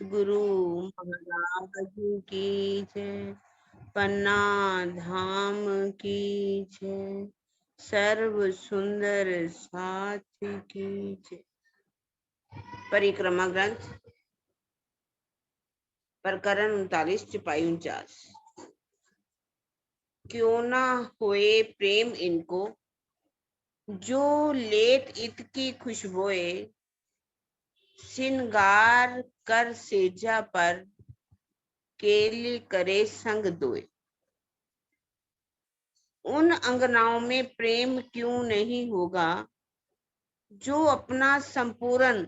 गुरु महाराज की जय, पन्ना धाम की जय, सर्व सुंदर साथी की जय। परिक्रमा ग्रंथ प्रकरण 39 सिपाही 49। क्यों ना होए प्रेम इनको, जो लेत इत की खुशबोए, सिंगार कर सेजा पर केली करे संग दोए। उन अंगनाओं में प्रेम क्यों नहीं होगा, जो अपना संपूर्ण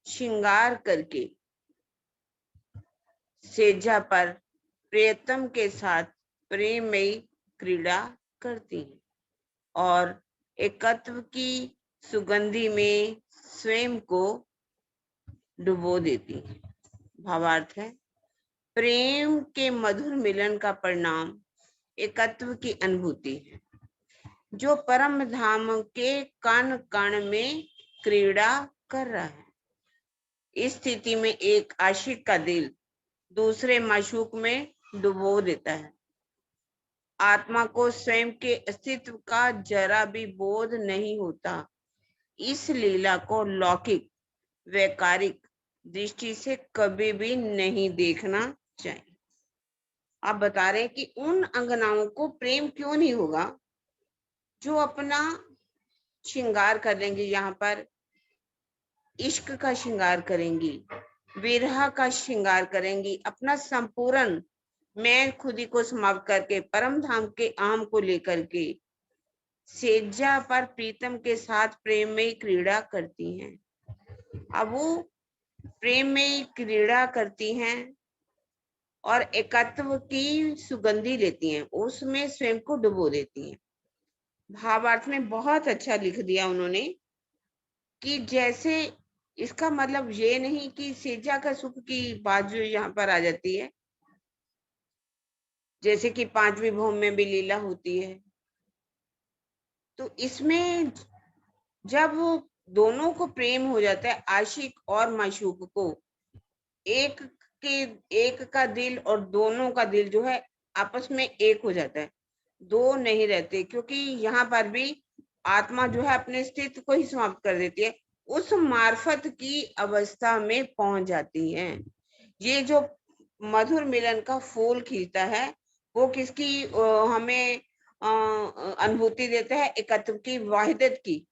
श्रृंगार करके सेजा पर प्रियतम के साथ प्रेममयी क्रीड़ा करती है और एकत्व की सुगंधि में स्वयं को डुबो देती है। भावार्थ है, प्रेम के मधुर मिलन का परिणाम एकत्व की अनुभूति है, जो परम धाम के कण कण में क्रीड़ा कर रहा है। इस स्थिति में एक आशिक का दिल दूसरे माशूक में डुबो देता है। आत्मा को स्वयं के अस्तित्व का जरा भी बोध नहीं होता। इस लीला को लौकिक वैकारिक दृष्टि से कभी भी नहीं देखना चाहिए। आप बता रहे हैं कि उन अंगनाओं को प्रेम क्यों नहीं होगा, जो अपना श्रृंगार करेंगे, यहाँ पर इश्क का श्रृंगार करेंगी, विरह का श्रृंगार करेंगी, अपना संपूर्ण मैं खुदी को समाप्त करके परम धाम के आम को लेकर के सेजा पर प्रीतम के साथ प्रेम में क्रीड़ा करती हैं। अब वो प्रेम में क्रीड़ा करती हैं और एकत्व की सुगंधी लेती हैं, उसमें स्वयं को डुबो देती हैं। भावार्थ में बहुत अच्छा लिख दिया उन्होंने कि जैसे इसका मतलब ये नहीं कि सेजा का सुख की बात जो यहाँ पर आ जाती है, जैसे कि पांचवी भौम में भी लीला होती है, तो इसमें जब दोनों को प्रेम हो जाता है, आशिक और माशूक को, एक का दिल और दोनों का दिल जो है आपस में एक हो जाता है, दो नहीं रहते। क्योंकि यहाँ पर भी आत्मा जो है अपने अस्तित्व को ही समाप्त कर देती है, उस मार्फत की अवस्था में पहुंच जाती है। ये जो मधुर मिलन का फूल खिलता है, वो किसकी हमें अनुभूति देता है, एकत्व की वाहिदत की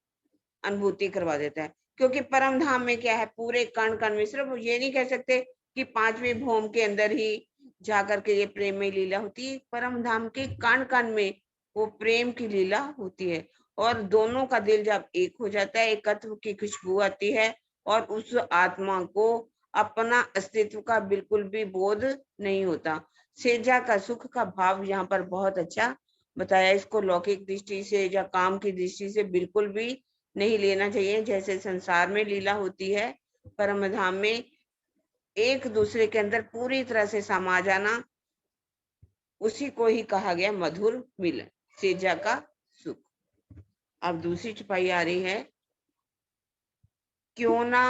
अनुभूति करवा देता है। क्योंकि परम धाम में क्या है, पूरे कण कण में, सिर्फ ये नहीं कह सकते कि पांचवी भौम के अंदर ही जाकर के ये प्रेम में लीला होती है। परम धाम के कण कण में वो प्रेम की लीला होती है और दोनों का दिल जब एक हो जाता है, एकत्व की खुशबू आती है और उस आत्मा को अपना अस्तित्व का बिल्कुल भी बोध नहीं होता। सेजा का सुख का भाव यहाँ पर बहुत अच्छा बताया। इसको लौकिक दृष्टि से या काम की दृष्टि से बिल्कुल भी नहीं लेना चाहिए। जैसे संसार में लीला होती है, परम धाम में एक दूसरे के अंदर पूरी तरह से समा जाना, उसी को ही कहा गया मधुर मिलन, सेजा का सुख। अब दूसरी छपाई आ रही है, क्यों ना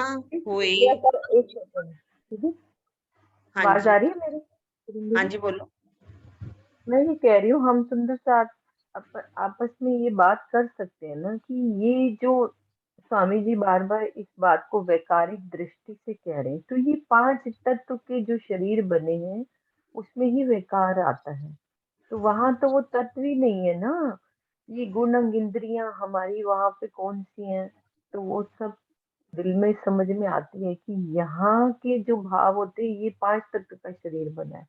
होए। एक सेकंड, हाँ आवाज आ जी, रही है मेरी? हाँ जी बोलो। मैं ये कह रही हूँ, हम सुंदर साथ आपस में ये बात कर सकते हैं ना कि ये जो स्वामी जी बार बार इस बात को वैकारिक दृष्टि से कह रहे हैं, तो ये 5 तत्व के जो शरीर बने हैं उसमें ही वैकार आता है। तो वहां तो वो तत्व ही नहीं है ना, ये गुण अंग इंद्रियां हमारी वहां पे कौन सी हैं? तो वो सब दिल में समझ में आती है कि यहाँ के जो भाव होते हैं, ये 5 तत्व का शरीर बना है,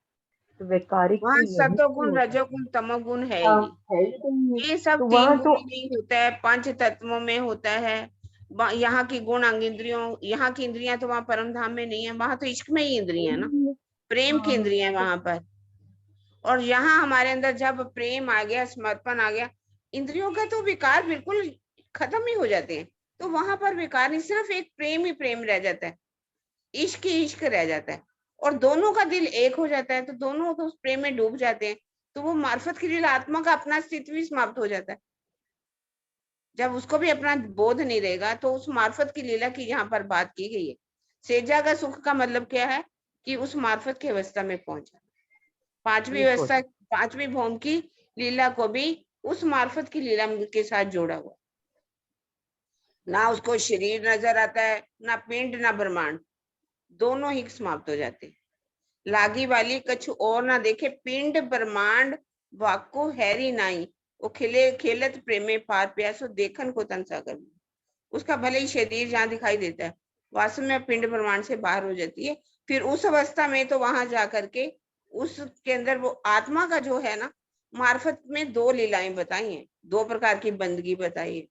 तो वैकारिक तो वहाँ यही से सतोगुण होता है। रजोगुण तमोगुण है हाँ, ही। है ही नहीं है। ये सब तो तीन वहां गुण तो नहीं होता है, पंच तत्वों में होता है। यहाँ की गुण अंग इंद्रियों, यहाँ की इंद्रियां तो वहाँ परम धाम में नहीं है, वहां तो इश्क में ही इंद्रियां है ना, प्रेम की हाँ, इंद्रियां वहां पर। और यहाँ हमारे अंदर जब प्रेम आ गया, समर्पण आ गया, इंद्रियों का तो विकार बिल्कुल खत्म ही हो जाते हैं। तो वहां पर विकार नहीं, सिर्फ एक प्रेम ही प्रेम रह जाता है, इश्क ही इश्क रह जाता है और दोनों का दिल एक हो जाता है। तो दोनों तो उस प्रेम में डूब जाते हैं, तो वो मार्फत के लिए आत्मा का अपना अस्तित्व भी समाप्त हो जाता है। जब उसको भी अपना बोध नहीं रहेगा, तो उस मार्फत की लीला की यहाँ पर बात की गई है। सेजा का सुख का मतलब क्या है, कि उस मार्फत की अवस्था में पहुंचा। पांचवी बिल्कुल। अवस्था, पांचवी भौम की लीला को भी उस मार्फत की लीला के साथ जोड़ा हुआ। ना उसको शरीर नजर आता है, ना पिंड ना ब्रह्मांड, दोनों ही समाप्त हो जाते। लागी वाली कछु और ना देखे, पिंड ब्रह्मांड वाको हैरी नाई, वो खिले खेलत प्रेमे पार प्यासो देखन को तन सागर। उसका भले ही शरीर जहाँ दिखाई देता है, वास्तव में पिंड ब्रह्मांड से बाहर हो जाती है। फिर उस अवस्था में तो वहां जा करके उसके अंदर वो आत्मा का जो है ना, मार्फत में दो लीलाएं बताई हैं, दो प्रकार की बंदगी बताई है।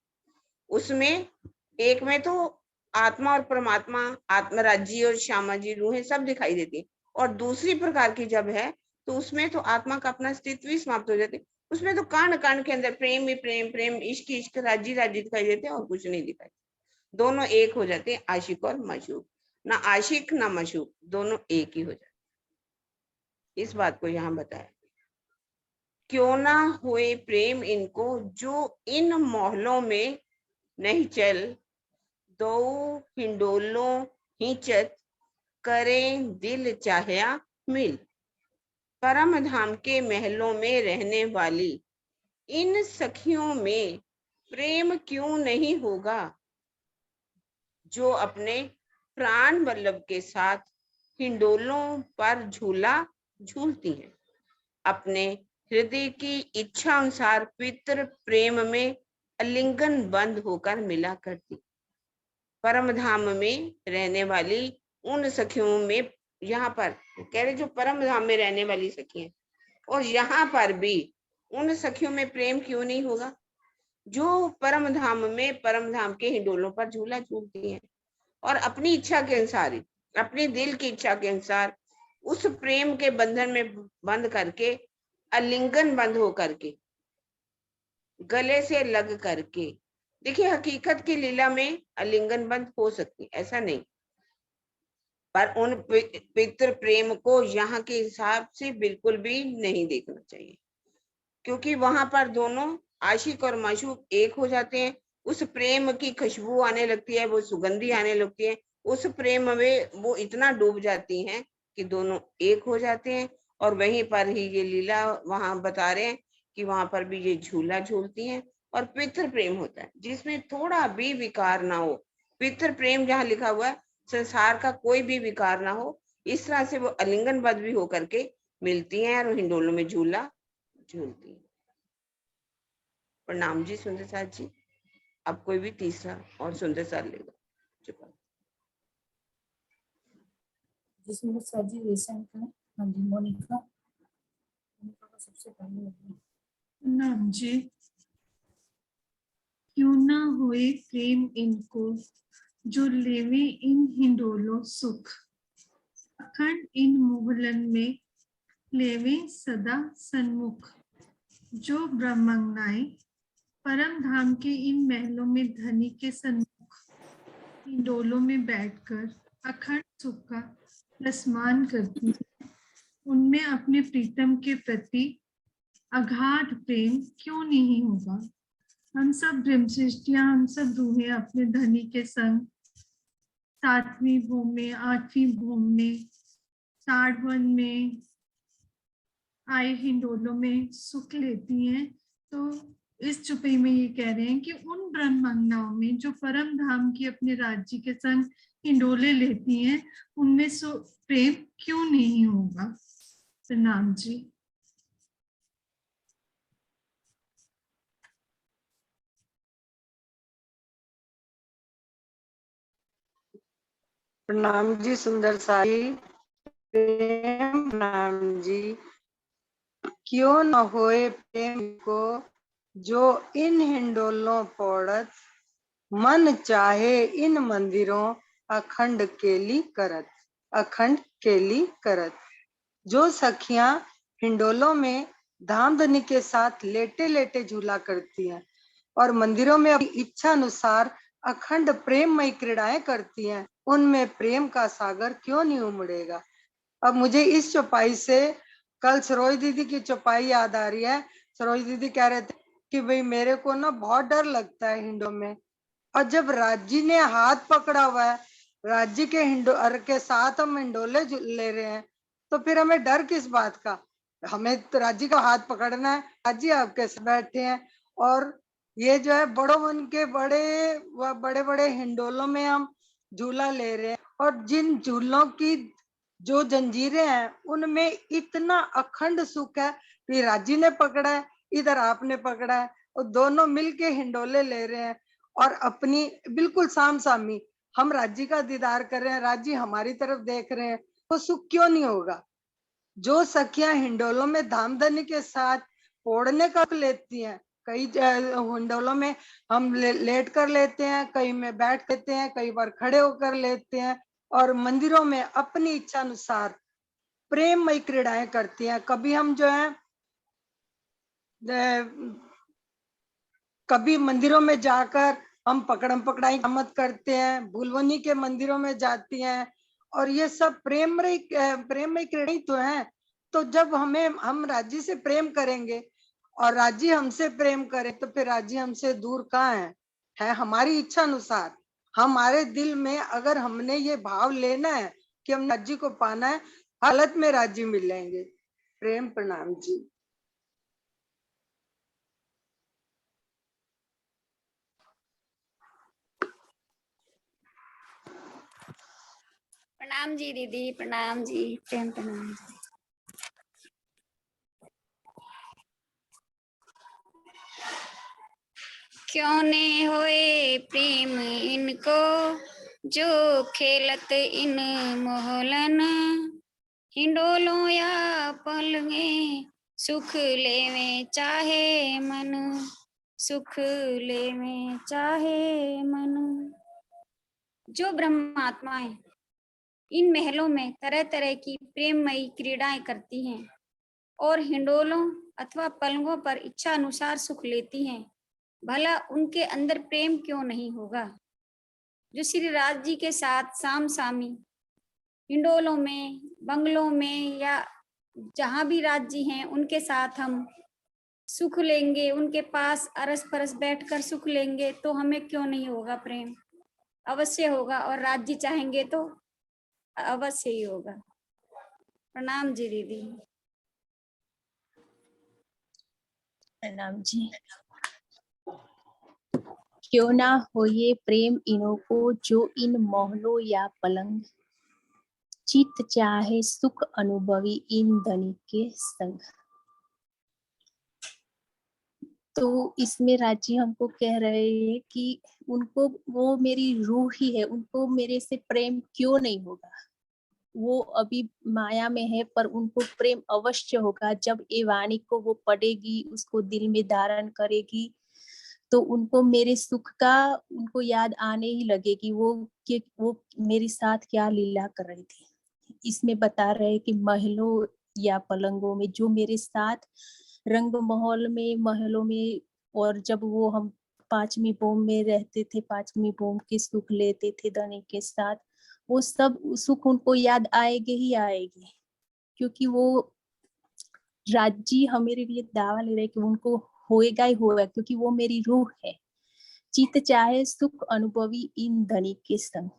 उसमें एक में तो आत्मा और परमात्मा, आत्मराज्य और श्यामा जी रूहें सब दिखाई देती है, और दूसरी प्रकार की जब है तो उसमें तो आत्मा का अपना अस्तित्व ही समाप्त हो जाती है। उसमें तो कांड कांड के अंदर प्रेम ही प्रेम, प्रेम इश्क इश्क, राज्य राज्य दिखाई देते हैं और कुछ नहीं दिखाई। दोनों एक हो जाते हैं, आशिक और मशूक। ना आशिक ना मशूक, दोनों एक ही हो जाते। इस बात को यहाँ बताया, क्यों ना हुए प्रेम इनको, जो इन मोहलों में नहीं चल, दो हिंडोलों हिंचत, करें दिल चाहया मिल। परम धाम के महलों में रहने वाली इन सखियों में प्रेम क्यों नहीं होगा, जो अपने प्राण वल्लभ के साथ हिंडोलों पर झूला झूलती हैं, अपने हृदय की इच्छा अनुसार पितृ प्रेम में अलिंगन बंद होकर मिला करती। परम धाम में रहने वाली उन सखियों में, यहाँ पर कह रहे जो परम धाम में रहने वाली सखी हैं, और यहाँ पर भी उन सखियों में प्रेम क्यों नहीं होगा, जो परम धाम में परम धाम के हिंडोलों पर झूला झूलती हैं, और अपनी इच्छा के अनुसार ही, अपने दिल की इच्छा के अनुसार उस प्रेम के बंधन में बंद करके, अलिंगन बंद हो करके, गले से लग करके। देखिए, हकीकत की लीला में अलिंगन बंद हो सकती, ऐसा नहीं, पर उन पितृ प्रेम को यहाँ के हिसाब से बिल्कुल भी नहीं देखना चाहिए, क्योंकि वहां पर दोनों आशिक और माशूक एक हो जाते हैं। उस प्रेम की खुशबू आने लगती है, वो सुगंधी आने लगती है, उस प्रेम में वो इतना डूब जाती हैं कि दोनों एक हो जाते हैं। और वहीं पर ही ये लीला वहां बता रहे हैं कि वहां पर भी ये झूला झूलती हैं, और पितृ प्रेम होता है जिसमें थोड़ा भी विकार ना हो। पितृ प्रेम जहाँ लिखा हुआ है, संसार का कोई भी विकार ना हो, इस तरह से वो अलिंगनबद्ध भी होकर के मिलती हैं और हिंडोलों में झूला झूलती है। प्रणाम जी सुंदर साथ जी। अब कोई भी तीसरा और सुंदर साथ लेगा। चुप। जी सुंदर साथ जी, रेशम का। हाँ जी, मोनिका, मोनिका को सबसे पहले प्रणाम जी। क्यों ना होए प्रेम इनको, जो लेवे इन हिंडोलों सुख, अखंड इन मोहलन में लेवे सदा सन्मुख। जो ब्रह्मंगाए परम धाम के इन महलों में धनी के सन्मुख हिंडोलों में बैठकर अखंड सुख का रसमान करती है, उनमें अपने प्रीतम के प्रति अगाध प्रेम क्यों नहीं होगा। हम सब ब्रह्मसृष्टियां, हम सब रूहें अपने धनी के संग 7वीं भूमि में, 8वीं भूमि में, साढ़वन में आए हिंडोलों में सुख लेती हैं। तो इस चुपई में ये कह रहे हैं कि उन ब्रह्मंगनाओं में जो परम धाम की अपने राज्य के संग हिंडोले लेती हैं, उनमें प्रेम क्यों नहीं होगा। प्रणाम जी। प्रणाम जी सुंदर साई। प्रणाम जी। क्यों न होए प्रेम को, जो इन हिंडोलों पौड़त, मन चाहे इन मंदिरों अखंड केली करत, अखंड केली करत। जो सखियां हिंडोलों में धामधनी के साथ लेटे लेटे झूला करती हैं और मंदिरों में अपनी इच्छा अनुसार अखंड प्रेममयी क्रीड़ाएं करती हैं, उनमें प्रेम का सागर क्यों नहीं उमड़ेगा। अब मुझे इस चौपाई से कल सरोज दीदी की चौपाई याद आ रही है। सरोज दीदी कह रहे थे कि भाई मेरे को ना बहुत डर लगता है हिंडों में, और जब राजी ने हाथ पकड़ा हुआ है राज्य के हिंडोल के साथ हम हिंडोले ले रहे हैं, तो फिर हमें डर किस बात का? हमें तो राज्य का हाथ पकड़ना है। राज्य आपके साथ बैठे हैं और ये जो है बड़ों मन के बड़े बड़े हिंडोलों में हम झूला ले रहे हैं, और जिन झूलों की जो जंजीरें हैं उनमें इतना अखंड सुख है कि राज्य ने पकड़ा है, इधर आपने पकड़ा है, और दोनों मिलके हिंडोले ले रहे हैं और अपनी बिल्कुल साम सामी हम राज्य का दीदार कर रहे हैं, राज्य हमारी तरफ देख रहे हैं, तो सुख क्यों नहीं होगा? जो सखियां हिंडोलों में धामधनी के साथ ओढ़ने का लेती हैं, कई हिंडोलों में हम लेट कर लेते हैं, कई में बैठ लेते हैं, कई बार खड़े होकर लेते हैं, और मंदिरों में अपनी इच्छा अनुसार प्रेममयी क्रीड़ाएं करती हैं। कभी हम जो है कभी मंदिरों में जाकर हम पकड़म पकड़ाई मत करते हैं, भूलवनी के मंदिरों में जाती हैं, और ये सब प्रेममयी क्रीड़ाएं तो हैं। तो जब हम राज्य से प्रेम करेंगे और राज्य हमसे प्रेम करे, तो फिर राज्य हमसे दूर कहाँ है हमारी इच्छा अनुसार। हमारे दिल में अगर हमने ये भाव लेना है कि हम राज्य को पाना है, हालत में राज्य मिलेंगे। प्रेम प्रणाम जी। प्रणाम जी दीदी, प्रणाम जी, प्रेम प्रणाम जी। क्यों ने होए प्रेम इनको, जो खेलत इन मोहलन, हिंडोलों या पलंगे, सुख लेवे चाहे मन, सुख लेवे चाहे मन। जो ब्रह्मात्माएं इन महलों में तरह तरह की प्रेममयी क्रीड़ाएं करती हैं और हिंडोलों अथवा पलंगों पर इच्छा अनुसार सुख लेती हैं, भला उनके अंदर प्रेम क्यों नहीं होगा? जो श्री राज जी के साथ साम सामी हिंडोलों में, बंगलों में या जहां भी राज जी हैं उनके साथ हम सुख लेंगे, उनके पास अरस परस बैठकर सुख लेंगे, तो हमें क्यों नहीं होगा प्रेम? अवश्य होगा, और राज जी चाहेंगे तो अवश्य ही होगा। प्रणाम जी दीदी। प्रणाम जी। क्यों ना हो ये प्रेम इन्हों को, जो इन महलों या पलंग, चित चाहे सुख अनुभवी इन धनी के संग। तो इसमें राजी हमको कह रहे हैं कि उनको, वो मेरी रूह ही है, उनको मेरे से प्रेम क्यों नहीं होगा? वो अभी माया में है, पर उनको प्रेम अवश्य होगा। जब ये वाणी को वो पढ़ेगी, उसको दिल में धारण करेगी, तो उनको मेरे सुख का उनको याद आने ही लगेगी, वो मेरे साथ क्या लीला कर रही थी। इसमें बता रहे कि महलों या पलंगों में जो मेरे साथ रंग महलों में, और जब वो हम 5वीं बोम में रहते थे, 5वीं बोम के सुख लेते थे धनी के साथ, वो सब सुख उनको याद आएंगे ही आएंगे, क्योंकि वो राज्य हमारे लिए दावा ले रहे कि उनको होएगा ही होएगा, क्योंकि वो मेरी रूह है। चित चाहे सुख अनुभवी इन धनी के संग,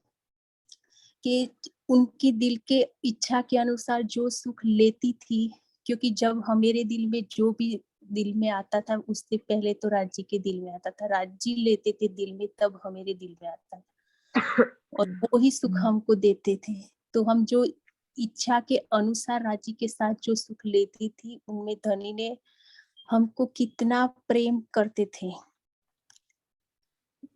कि उनकी दिल के इच्छा के अनुसार जो सुख लेती थी, क्योंकि जब हमारे दिल में जो भी दिल में आता था, उससे पहले तो राज्य के दिल में आता था, राज्य लेते थे दिल में, तब हमारे दिल में आता था, और वो ही सुख हमको देते थे। तो हम जो इच्छा के अनुसार राज्य के साथ जो सुख लेती थी, उनमें धनी ने हमको कितना प्रेम करते थे,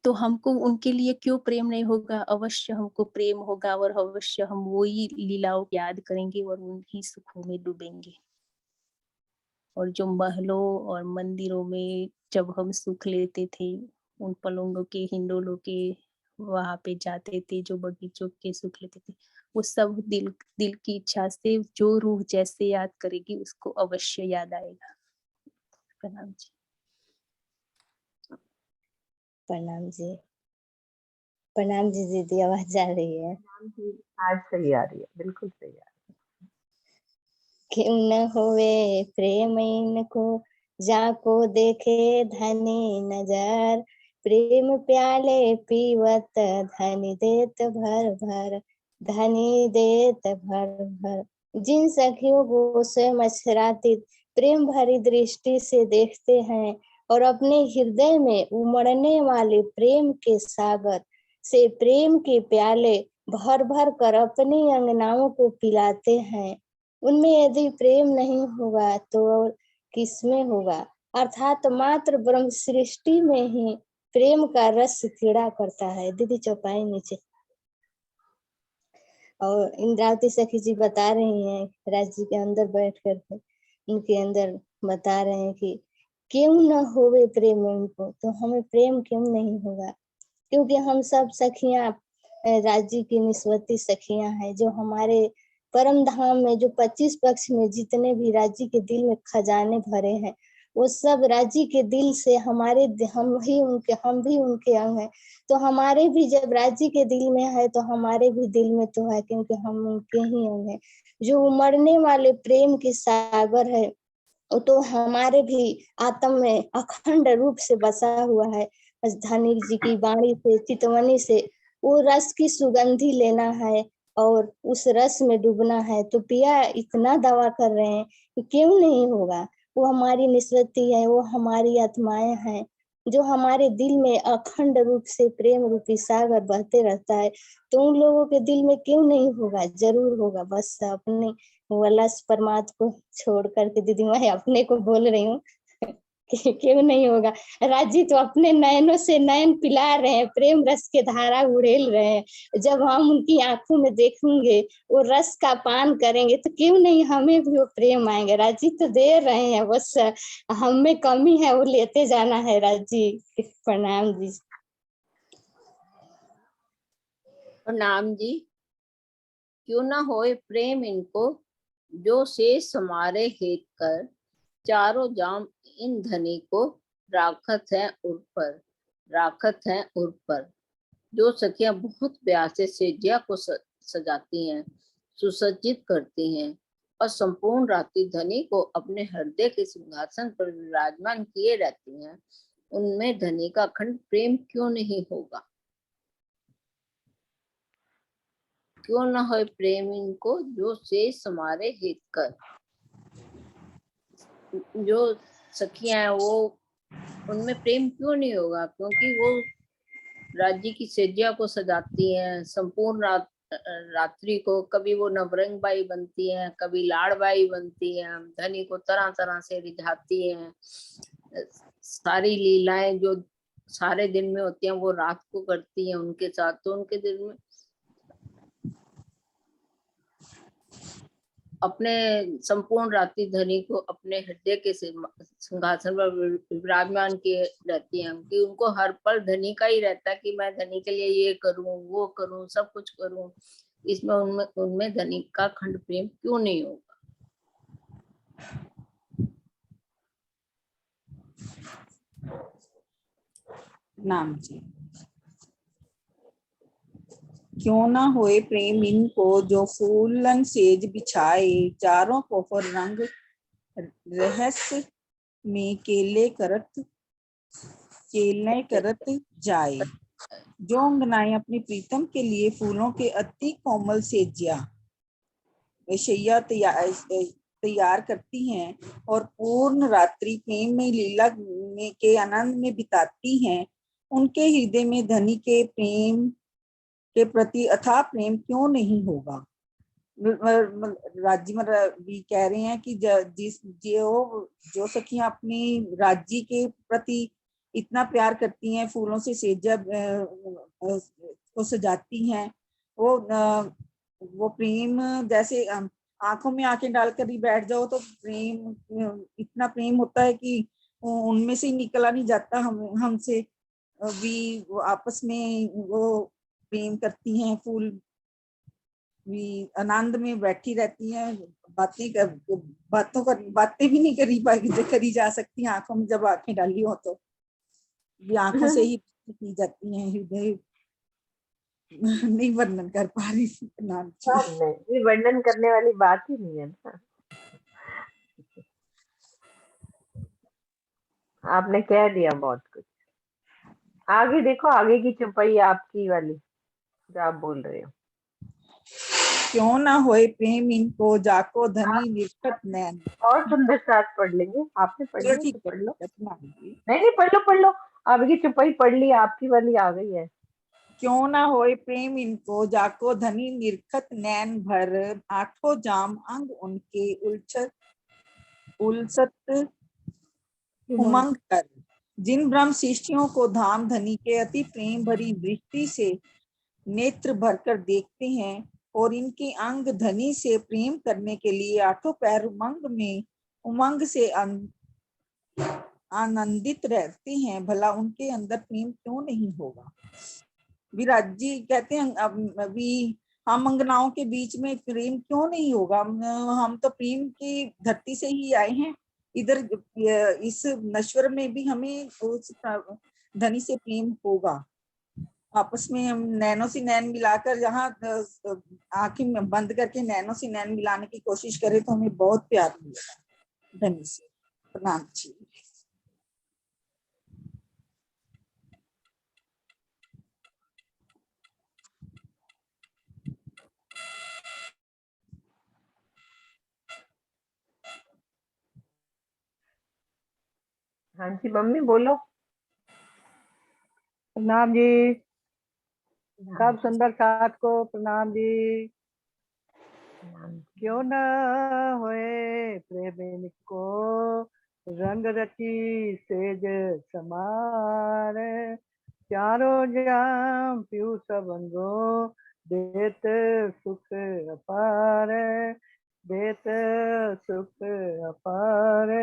तो हमको उनके लिए क्यों प्रेम नहीं होगा? अवश्य हमको प्रेम होगा, और अवश्य हम वही लीलाओं याद करेंगे और उन्हीं सुखों में डूबेंगे। और जो महलों और मंदिरों में जब हम सुख लेते थे, उन पलंगों के, हिंडोलों के, वहां पे जाते थे, जो बगीचों के सुख लेते थे, वो सब दिल की इच्छा से जो रूह जैसे याद करेगी, उसको अवश्य याद आएगा। प्रणाम जी। प्रणाम जी। प्रणाम जी दीदी, आवाज आ रही है? आज सही आ रही है, बिल्कुल सही आ रही है। क्यों न होवे प्रेम इनको, जाको देखे धनी नजर, प्रेम प्याले पीवत धनी देत भर भर, धनी देत भर भर। जिन सखियों को स्वयं आच्छादित प्रेम भरी दृष्टि से देखते हैं और अपने हृदय में उमड़ने वाले प्रेम के सागर से प्रेम के प्याले भर भर कर अपनी अंगनाओं को पिलाते हैं, उनमें यदि प्रेम नहीं होगा तो और किसमें होगा। अर्थात मात्र ब्रह्म सृष्टि में ही प्रेम का रस क्रीड़ा करता है। दीदी चौपाई नीचे। और इंद्रावती सखी जी बता रही हैं राज्य के अंदर बैठ करके, उनके अंदर बता रहे हैं कि क्यों न होवे प्रेम उनको, तो हमें प्रेम क्यों नहीं होगा, क्योंकि हम सब सखियां राज्य की निस्वती सखियां हैं, जो हमारे परम धाम में जो 25 पक्ष में जितने भी राज्य के दिल में खजाने भरे हैं, वो सब राज्य के दिल से हमारे हम भी उनके अंग हैं। तो हमारे भी जब राज्य के दिल में है तो हमारे भी दिल में तो है, क्योंकि हम उनके ही अंग हैं। जो उमड़ने वाले प्रेम के सागर है वो तो हमारे भी आत्म में अखंड रूप से बसा हुआ है। धनी जी की वाणी से, चितवनी से वो रस की सुगंधी लेना है और उस रस में डूबना है। तो पिया इतना दावा कर रहे हैं कि क्यों नहीं होगा। वो हमारी निस्वती है, वो हमारी आत्माएं हैं, जो हमारे दिल में अखंड रूप से प्रेम रूपी सागर बहते रहता है। तो उन लोगों के दिल में क्यों नहीं होगा, जरूर होगा। बस अपने वलस परमात्मा को छोड़ करके दीदी मैं अपने को बोल रही हूँ कि क्यों नहीं होगा। राजी तो अपने नयनों से नयन पिला रहे हैं, प्रेम रस के धारा उड़ेल रहे हैं। जब हम उनकी आंखों में देखेंगे, वो रस का पान करेंगे, तो क्यों नहीं हमें भी वो प्रेम आएंगे। राजी तो दे रहे हैं, बस हम में कमी है, वो लेते जाना है। राजी प्रणाम जी। प्रणाम जी। क्यों न होए प्रेम इनको, जो शेष हमारे हेत कर, चारों जाम इन धनी को राखत है उर पर, राखत है उर पर। जो सखियां बहुत प्यार से सेजिया को सजाती हैं, सुसज्जित करती हैं और संपूर्ण रात्रि धनी को अपने हृदय के सिंहासन पर विराजमान किए रहती हैं, उनमें धनी का अखंड प्रेम क्यों नहीं होगा। क्यों न हो प्रेम इनको, जो शेष हमारे हित कर। जो सखियां हैं वो, उनमें प्रेम क्यों नहीं होगा, क्योंकि वो राज्य की सेजिया को सजाती हैं, संपूर्ण रात्रि को। कभी वो नवरंग बाई बनती हैं, कभी लाड़बाई बनती हैं, धनी को तरह तरह से रिझाती हैं। सारी लीलाएं जो सारे दिन में होती हैं वो रात को करती हैं उनके साथ। तो उनके दिल में अपने संपूर्ण रात्रि धनी को अपने हृदय के सिंहासन पर विराजमान किए रहती हैं, कि उनको हर पल धनी का ही रहता है कि मैं धनी के लिए ये करूं, वो करूं, सब कुछ करूं। इसमें उनमें धनी का खंड प्रेम क्यों नहीं होगा। नाम जी। क्यों ना होए प्रेम इनको, जो फूलन सेज बिछाए, चारों पोफर रंग रहस्य में केले करत जाए। जो अंगनाएं अपनी प्रीतम के लिए फूलों के अति कोमल सेजिया शैया तैयार करती हैं और पूर्ण रात्रि प्रेम में लीला में के आनंद में बिताती हैं, उनके हृदय में धनी के प्रेम के प्रति अथाह प्रेम क्यों नहीं होगा। राज्य भी कह रहे हैं कि जो सखियां अपनी राज्य के प्रति इतना प्यार करती हैं, फूलों से सेजा को सजाती हैं, वो प्रेम जैसे आंखों में आंखें डालकर ही बैठ जाओ तो प्रेम, इतना प्रेम होता है कि उनमें से ही निकला नहीं जाता। हमसे भी वो आपस में वो प्रेम करती हैं, फूल भी आनंद में बैठी रहती हैं, बातें भी नहीं करी जा सकती आंखों में, जब आंखें डाली हो तो भी आंखों से ही की जाती हैं। हृदय नहीं वर्णन कर पा रही नाम नहीं, ये वर्णन करने वाली बात ही नहीं है ना। आपने कह दिया बहुत कुछ। आगे देखो, आगे की चौपाई आपकी वाली जो आप बोल रहे हो। क्यों ना होए प्रेम इनको, जाको धनी निरखत नैन। और सुंदर साथ पढ़ लेंगे, आपने पढ़ चलो लिया ठीक तो है, पढ़ लो। प्रणाम जी। नहीं नहीं, पढ़ लो पढ़ लो, आपकी चौपाई पढ़ ली, आपकी वाली आ गई है। क्यों ना होए प्रेम इनको, जाको धनी निरखत नैन भर। आठों जाम अंग उनके उलझत उलसत उमंग कर। जिन ब्रह्म शिष्यों को धाम धनी के अति प्रेम भरी दृष्टि से नेत्र भरकर देखते हैं और इनके अंग धनी से प्रेम करने के लिए आठों पैर उमंग से आनंदित रहते हैं, भला उनके अंदर प्रेम क्यों नहीं होगा। विराज जी कहते हैं अभी हम अंगनाओं के बीच में प्रेम क्यों नहीं होगा। हम तो प्रेम की धरती से ही आए हैं, इधर इस नश्वर में भी हमें उस धनी से प्रेम होगा। आपस में हम नैनों से नैन मिलाकर जहाँ आंखें बंद करके नैनों से नैन मिलाने की कोशिश करें तो हमें बहुत प्यार मिलेगा धनी से। प्रणाम जी। हाँ जी मम्मी बोलो। प्रणाम जी, सब सुंदर साथ को प्रणाम जी। क्यों न होए प्रेम इनको, रंग रची सेज समार। चारों जाम पीऊ सब अंगो, देत सुख अपार, देत सुख अपार।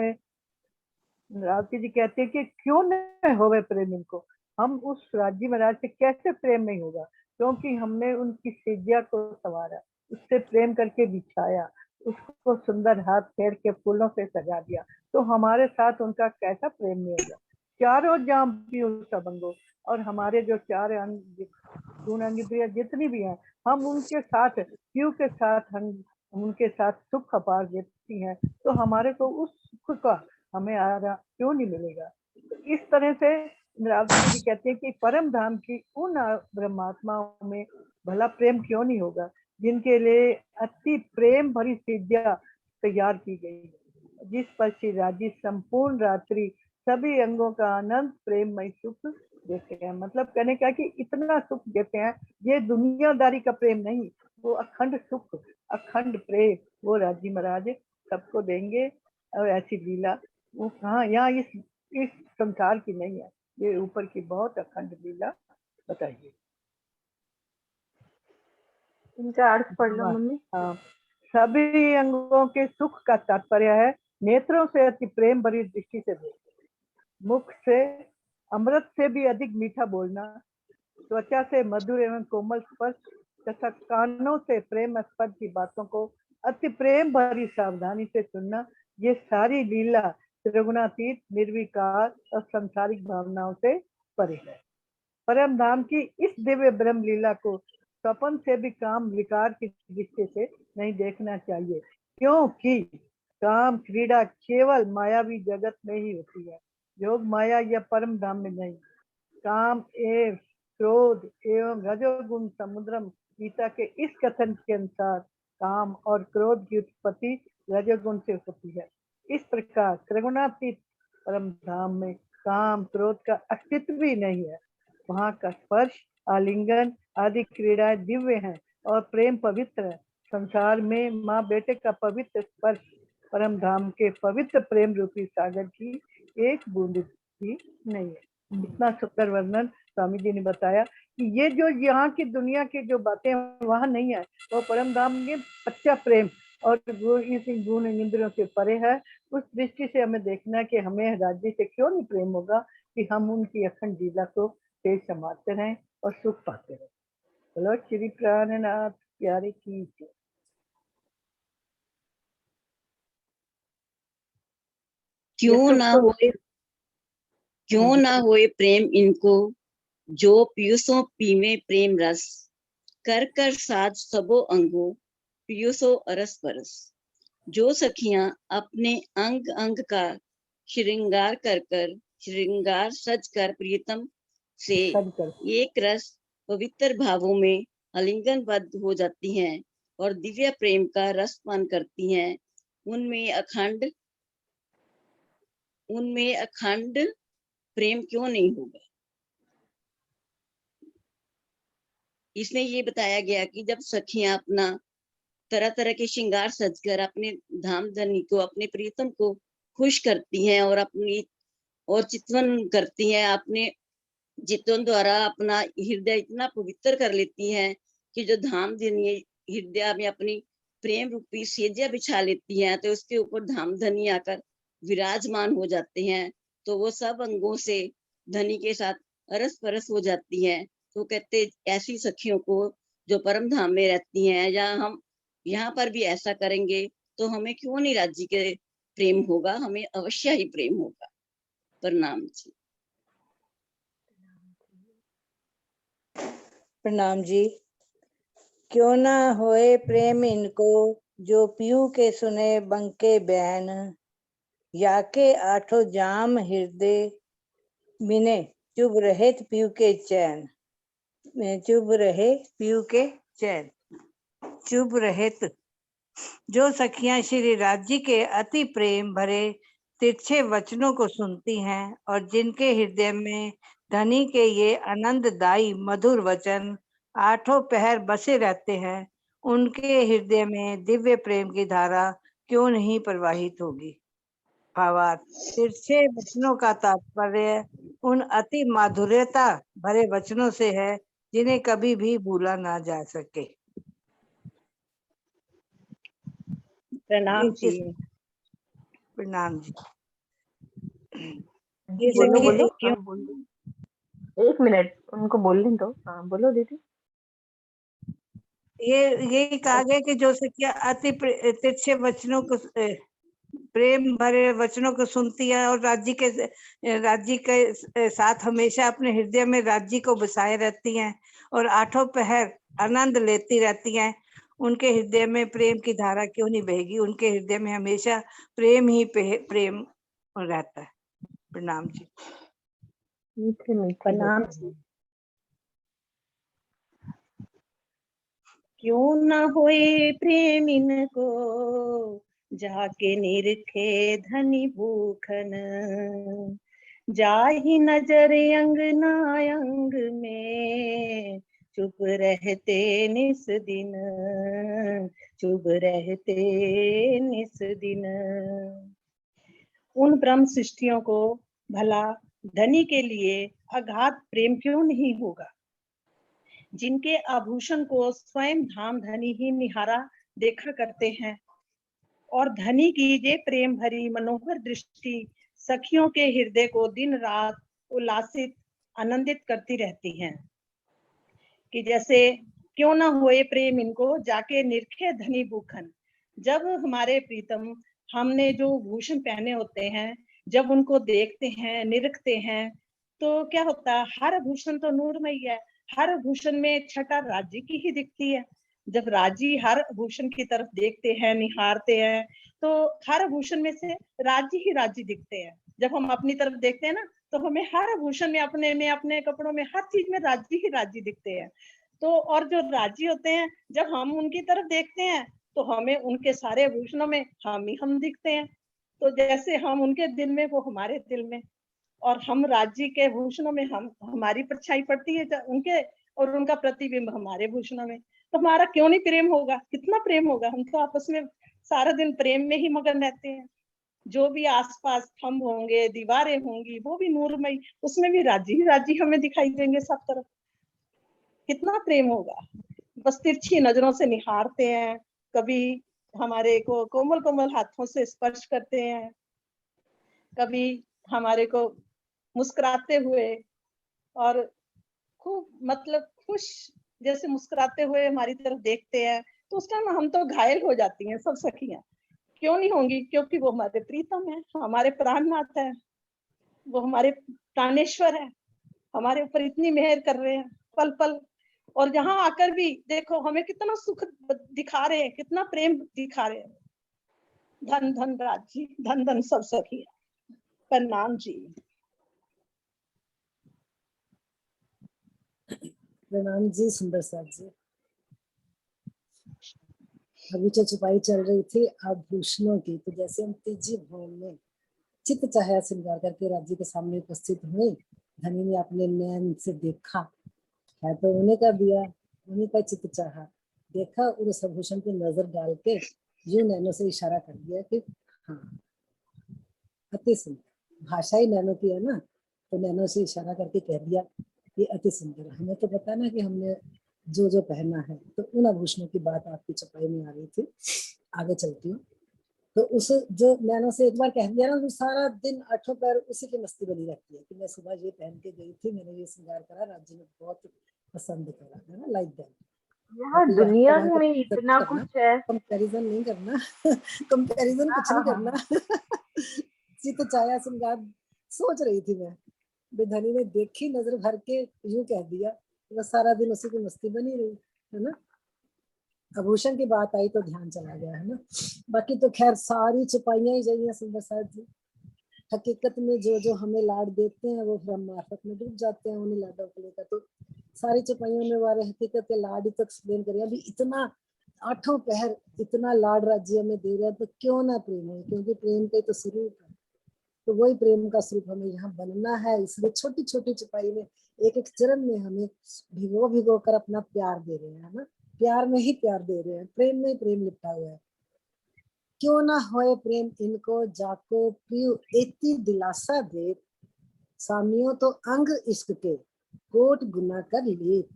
रावती जी कहते हैं कि क्यों न होवे प्रेम इनको, हम उस राज्य महाराज से कैसे प्रेम नहीं होगा, क्योंकि हमने उनकी सेज्या को संवारा, उससे प्रेम करके बिछाया, उसको सुंदर हाथ फेर के फूलों से सजा दिया, तो हमारे साथ उनका कैसा प्रेम नहीं होगा। चारों जाम पीऊ सबंगो, और हमारे जो चार अंग गुण इंद्रियां जितनी भी हैं, हम उनके साथ पीऊ के साथ हम उनके साथ सुख अपार देती हैं, तो हमारे को उस सुख का हमें आरा क्यों नहीं मिलेगा। तो इस तरह से रावती जी कहते हैं कि परम धाम की उन ब्रह्मात्माओं में भला प्रेम क्यों नहीं होगा, जिनके लिए अति प्रेम भरी सिद्धियां तैयार की गई है, जिस पर श्री राजी संपूर्ण रात्रि सभी अंगों का आनंद प्रेममय सुख देते हैं। मतलब कहने का कि इतना सुख देते हैं, ये दुनियादारी का प्रेम नहीं, वो अखंड सुख अखंड प्रेम वो राजी महाराज सबको देंगे। और ऐसी लीला वो कहाँ, यहाँ इस संसार की नहीं है, ये ऊपर की बहुत अखंड लीला बताइए। इनका अर्थ पढ़ लो मम्मी। हाँ, सभी अंगों के सुख का तात्पर्य है नेत्रों से अति प्रेम भरी दृष्टि से देखना, मुख से अमृत से भी अधिक मीठा बोलना, त्वचा से मधुर एवं कोमल स्पर्श तथा कानों से प्रेम स्पर्श की बातों को अति प्रेम भरी सावधानी से सुनना, ये सारी लीला त्रिगुणातीत निर्विकार और संसारिक भावनाओं से परे है। परम धाम की इस दिव्य ब्रह्म लीला को स्वपन से भी काम विकार की दृष्टि से नहीं देखना चाहिए, क्योंकि काम क्रीड़ा केवल मायावी जगत में ही होती है, योग माया या परम धाम में नहीं। काम एवं क्रोध एवं रजोगुण समुद्रम गीता के इस कथन के अनुसार काम और क्रोध की उत्पत्ति रजोगुण से होती है। इस प्रकार त्रिगुणातीत परम धाम में काम क्रोध का अस्तित्व ही नहीं है। वहाँ का स्पर्श आलिंगन आदि क्रीड़ाएं दिव्य हैं और प्रेम पवित्र है। संसार में माँ बेटे का पवित्र स्पर्श परम धाम के पवित्र प्रेम रूपी सागर की एक बूंद भी नहीं है। इतना सुंदर वर्णन स्वामी जी ने बताया कि ये जो यहाँ की दुनिया की जो बातें वहाँ नहीं है, वो परम धाम में सच्चा प्रेम और वो इस गुण इंद्रियों से परे है। उस दृष्टि से हमें देखना है कि हमें राज्य से क्यों नहीं प्रेम होगा, कि हम उनकी अखंड लीला को तेज संभालते रहें और सुख पाते रहें। बोलो श्री प्राणनाथ प्यारे की जय। क्यों ना होए प्रेम इनको, जो पीयूषों पीवे प्रेम रस। कर कर साज सबो अंगो, पीयूषो अरस परस। जो सखियां अपने अंग अंग का श्रृंगार कर सज कर प्रियतम से एक रस पवित्र भावों में आलिंगनबद्ध हो जाती हैं और दिव्य प्रेम का रस पान करती हैं, उनमें अखंड प्रेम क्यों नहीं होगा। इसमें ये बताया गया कि जब सखियां अपना तरह तरह के श्रृंगार सजकर अपने धाम धनी को, अपने प्रियतम को खुश करती हैं और चितवन करती हैं, अपने चितवन द्वारा अपना हृदय इतना पवित्र कर लेती हैं कि जो धाम धनी हृदय में अपनी प्रेम रूपी सेजा बिछा लेती हैं, तो उसके ऊपर धाम धनी आकर विराजमान हो जाते हैं, तो वो सब अंगों से धनी के साथ अरस परस हो जाती हैं। तो कहते ऐसी सखियों को जो परम धाम में रहती हैं, या हम यहाँ पर भी ऐसा करेंगे तो हमें क्यों नहीं राज्य के प्रेम होगा, हमें अवश्य ही प्रेम होगा। प्रणाम जी। प्रणाम जी। क्यों ना होए प्रेम इनको, जो पीयू के सुने बंके बयान, या के आठों जाम हृदय मिने, चुभ रहे पीयू के चैन। चुभ रहे पीयू के चैन। चुभ रहित। जो सखियां श्री राज्य के अति प्रेम भरे तिरछे वचनों को सुनती हैं और जिनके हृदय में धनी के ये आनंददायी मधुर वचन आठों पहर बसे रहते हैं, उनके हृदय में दिव्य प्रेम की धारा क्यों नहीं प्रवाहित होगी। भावार्थ: तिरछे वचनों का तात्पर्य उन अति माधुर्यता भरे वचनों से है जिन्हें कभी भी भूला ना जा सके। प्रणाम जी। प्रणाम जी। ये बोलो बोलो, हाँ बोलो। एक मिनट उनको बोलने दो। हाँ बोलो दीदी। ये कहा गया कि जो सखियां अति तिरछे वचनों को, प्रेम भरे वचनों को सुनती है और राज्य के साथ हमेशा अपने हृदय में राज्य को बसाए रहती हैं और आठों पहर आनंद लेती रहती हैं, उनके हृदय में प्रेम की धारा क्यों नहीं बहेगी। उनके हृदय में हमेशा प्रेम ही प्रेम रहता है। प्रणाम जी। मीठे मीठे प्रणाम जी। क्यों न होए प्रेम इनको, जाके निरखे धनी भूखन, जाहि नजर अंग ना अंग में, चुप रहते निस दिन, चुप रहते निस दिन। उन ब्रह्म सृष्टियों को भला धनी के लिए अगाध प्रेम क्यों नहीं होगा, जिनके आभूषण को स्वयं धाम धनी ही निहारा देखा करते हैं, और धनी की ये प्रेम भरी मनोहर दृष्टि सखियों के हृदय को दिन रात उल्लासित आनंदित करती रहती हैं। कि जैसे क्यों ना होए प्रेम इनको, जाके निरखे धनी भूखन। जब हमारे प्रीतम हमने जो भूषण पहने होते हैं, जब उनको देखते हैं, निरखते हैं, तो क्या होता है, हर भूषण तो नूरमय है, हर भूषण में छटा राज्य की ही दिखती है। जब राज्य हर भूषण की तरफ देखते हैं, निहारते हैं, तो हर भूषण में से राज्य ही राज्य दिखते हैं। जब हम अपनी तरफ देखते हैं ना, तो हमें हर भूषण में, अपने कपड़ों में, हर चीज में राज्य ही राज्य दिखते हैं। तो और जो राज्य होते हैं, जब हम उनकी तरफ देखते हैं, तो हमें उनके सारे भूषणों में हम दिखते हैं। तो जैसे हम उनके दिल में, वो हमारे दिल में, और हम राज्य के भूषणों में हमारी परछाई पड़ती है उनके, और उनका प्रतिबिंब हमारे भूषणों में। तो हमारा क्यों नहीं प्रेम होगा, कितना प्रेम होगा। हम तो आपस में सारा दिन प्रेम में ही मगन रहते हैं। जो भी आसपास खम्भ होंगे, दीवारें होंगी, वो भी नूरमयी, उसमें भी राज्य ही राज्य हमें दिखाई देंगे सब तरफ। कितना प्रेम होगा। बस तिरछी नजरों से निहारते हैं, कभी हमारे को कोमल कोमल हाथों से स्पर्श करते हैं, कभी हमारे को मुस्कुराते हुए, और खूब मतलब खुश जैसे मुस्कुराते हुए हमारी तरफ देखते हैं, तो उस टाइम हम तो घायल हो जाती हैं सब सखियां। क्यों नहीं होंगी, क्योंकि वो हमारे प्रीतम है, हमारे प्राणनाथ है, वो हमारे प्राणेश्वर है, हमारे ऊपर इतनी मेहर कर रहे हैं पल पल। और यहाँ आकर भी देखो हमें कितना सुख दिखा रहे हैं, कितना प्रेम दिखा रहे हैं। धन धन राज्य, धन धन सब सखिया। प्रणाम जी। प्रणाम जी सुंदर साथ जी। अभी तो छुपाई चल रही थी आभूषणों की, तो जैसे हम तीजी भवन में चित्त चाहे श्रृंगार करके राज्य के सामने उपस्थित हुए, धनी ने अपने नैन से देखा, है तो उन्हीं का दिया, उन्हीं का चित्त चाहा, देखा और उस आभूषण पे नजर डाल के यूं नैनों से इशारा कर दिया कि हाँ, अति सुंदर। भाषा ही नैनो की है ना, तो नैनो से इशारा करके कह दिया ये अति सुंदर। हमें तो पता ना कि हमने जो जो पहना है, तो उन आभूषणों की बात आपकी छपाई में आ रही थी। आगे चलती हूँ। तो उस जो नैनो से एक बार कह दिया ना, तो सारा दिन आठों पैर उसी की मस्ती बनी रहती है कि मैं सुबह ये पहन के गई थी, मैंने ये श्रृंगार करा, राज्य ने बहुत पसंद करा, है ना, लाइक दैट। यहाँ दुनिया में इतना करना, कुछ है। कंपैरिजन नहीं करना कंपैरिजन कुछ नहीं करना चित चाया श्रृंगार सोच रही थी मैं, धनी ने देखी नजर भर के यूं कह दिया, बस सारा दिन उसी की मस्ती बनी रही, है ना। आभूषण की बात आई तो ध्यान चला गया, है ना। बाकी तो खैर सारी छुपाइयां ही जाइए सुंदर साथ जी। हकीकत में जो जो हमें लाड देते हैं वो फिर हम मार्फत में डूब जाते हैं उन्हीं लाडों को लेकर। तो सारी छुपाइयों में वाले हकीकत के लाड ही तो एक्सप्लेन करिए। अभी इतना आठों पहर इतना लाड राज्य में दे रहे हैं, तो क्यों ना प्रेम है, क्योंकि प्रेम का ही तो स्वरूप है। तो वही प्रेम का स्वरूप हमें यहाँ बनना है। इसलिए छोटी छोटी छुपाई में एक एक चरण में हमें भिगो भिगो कर अपना प्यार दे रहे हैं, ना। प्यार में ही प्यार दे रहे हैं, प्रेम में ही प्रेम लिपटा हुआ है। क्यों ना होए प्रेम इनको जाको प्रिय एती दिलासा दे, सामियों तो अंग इश्क के कोट गुना कर लेत।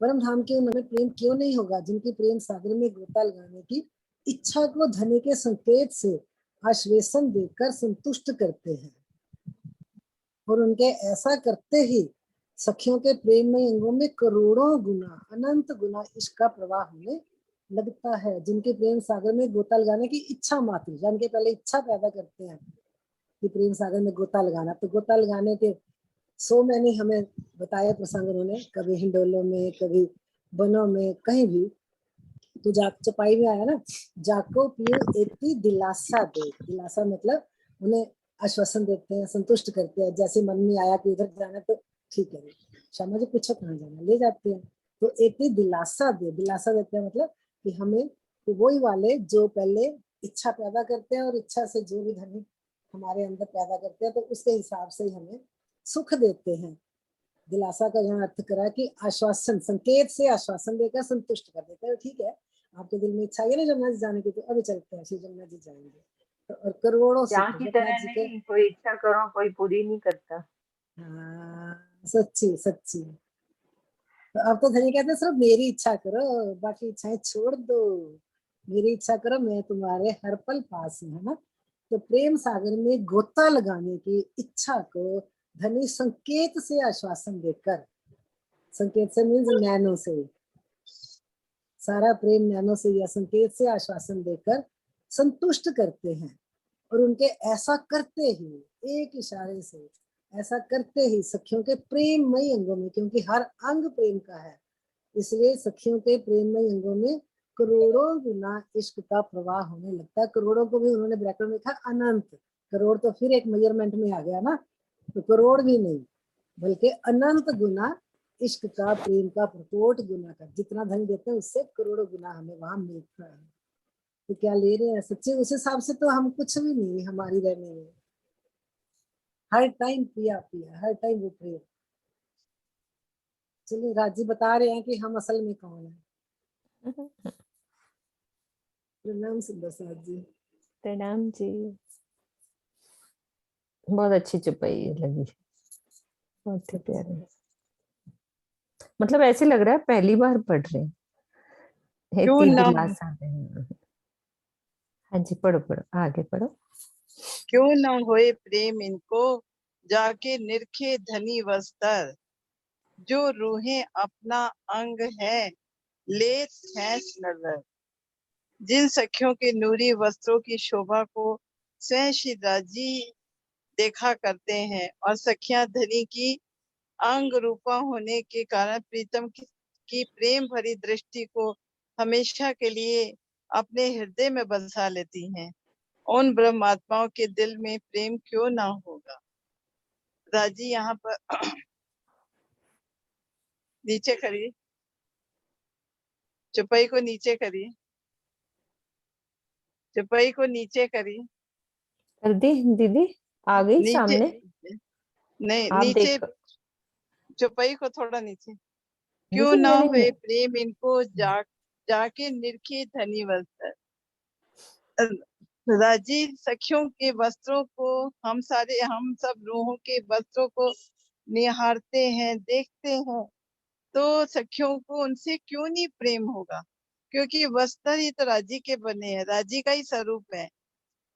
परम धाम के उन्होंने प्रेम क्यों नहीं होगा जिनकी प्रेम सागर में गोता लगाने की इच्छा को धनी के संकेत से आश्वासन देकर संतुष्ट करते हैं, और उनके ऐसा करते ही सखियों के प्रेम में अंगों में करोड़ों गुना अनंत गुना इश्क का प्रवाह होने लगता है। जिनके प्रेम सागर में गोता लगाने की इच्छा मात्र, यानी कि पहले इच्छा पैदा करते हैं कि प्रेम सागर में गोता लगाना, तो गोता लगाने के 100 मैंने हमें बताया प्रसंग उन्होंने, कभी हिंडोलों में, कभी बनों में, कहीं भी। तो चौपाई में आया ना, जाको पियो एती दिलासा दे। दिलासा मतलब उन्हें आश्वासन देते हैं, संतुष्ट करते हैं। जैसे मन में आया कि उधर जाना तो ठीक है, शामा जी पूछो कहाँ जाना, ले जाते हैं। तो एती दिलासा दे, दिलासा देते हैं मतलब कि हमें तो वही वाले जो पहले इच्छा पैदा करते हैं, और इच्छा से जो भी धनी हमारे अंदर पैदा करते हैं, तो उसके हिसाब से हमें सुख देते हैं। दिलासा का यहाँ अर्थ करा कि आश्वासन, संकेत से आश्वासन देकर संतुष्ट कर देते हैं। ठीक है, आपके दिल में इच्छा है ना जमुना जी जाने की, तो अभी चलते हैं, श्री जमुना जी जाएंगे। तो और करोड़ों यहाँ सुख की जमुना तरह जी के। नहीं, कोई इच्छा करो कोई पूरी नहीं करता। सच्ची सच्ची। तो अब तो धनी कहते हैं सिर्फ मेरी इच्छा करो, बाकी इच्छाएं छोड़ दो, मेरी इच्छा करो, मैं तुम्हारे हर पल पास हूँ, है ना। तो प्रेम सागर में गोता लगाने की इच्छा को धनी संकेत से आश्वासन देकर, संकेत से मीन्स नैनो से, सारा प्रेम नैनो से या संकेत से आश्वासन देकर संतुष्ट करते हैं। और उनके ऐसा करते ही, एक इशारे से ऐसा करते ही सखियों के प्रेममयी अंगों में, क्योंकि हर अंग प्रेम का है, इसलिए सखियों के प्रेममयी अंगों में करोड़ों गुना इश्क का प्रवाह होने लगता है। करोड़ों को भी उन्होंने ब्रैकेट में लिखा अनंत, करोड़ तो फिर एक मेजरमेंट में आ गया ना, तो करोड़ भी नहीं बल्कि अनंत गुना इश्क का, प्रेम का प्रकोट गुना का, जितना धन देते हैं उससे करोड़ों गुना हमें वहां मिलता है। तो क्या ले रहे हैं सच्चे, उस हिसाब से तो हम कुछ भी नहीं हमारी रहने में, हर टाइम पिया पिया, हर टाइम वो प्रेम। चलिए राजी बता रहे हैं कि हम असल में कौन है। प्रणाम सुंदर साथ जी। प्रणाम जी। बहुत अच्छी चुपाई लगी, बहुत ही प्यारी। मतलब ऐसे लग रहा है पहली बार पढ़ रहे हैं। क्यों ना हाँ जी, पढ़ो पढ़ो, आगे पढ़ो। क्यों न होए प्रेम इनको जाके निरखे धनी वस्त्र, जो रूहें अपना अंग है लेत हैं नजर। जिन सखियों के नूरी वस्त्रों की शोभा को स्वयं श्री राजी देखा करते हैं, और सखियां धनी की अंग रूपा होने के कारण प्रीतम की प्रेम भरी दृष्टि को हमेशा के लिए अपने हृदय में बसा लेती हैं। उन ब्रह्मात्माओं के दिल में प्रेम क्यों ना होगा। राजी यहाँ पर नीचे करिए, चौपाई को नीचे करिए, चौपाई को नीचे करिए, कर दी दीदी, आ गई नीचे सामने। नहीं, आप नीचे देख, चौपाई को थोड़ा नीचे। क्यों दीदी ना मेरी हुए प्रेम इनको जाके निरखे धनी वस्त्र। राजी सखियों के वस्त्रों को हम सब रूहों के वस्त्रों को निहारते हैं, देखते हैं, तो सखियों को उनसे क्यों नहीं प्रेम होगा, क्योंकि वस्त्र ही तो राजी के बने हैं, राजी का ही स्वरूप है।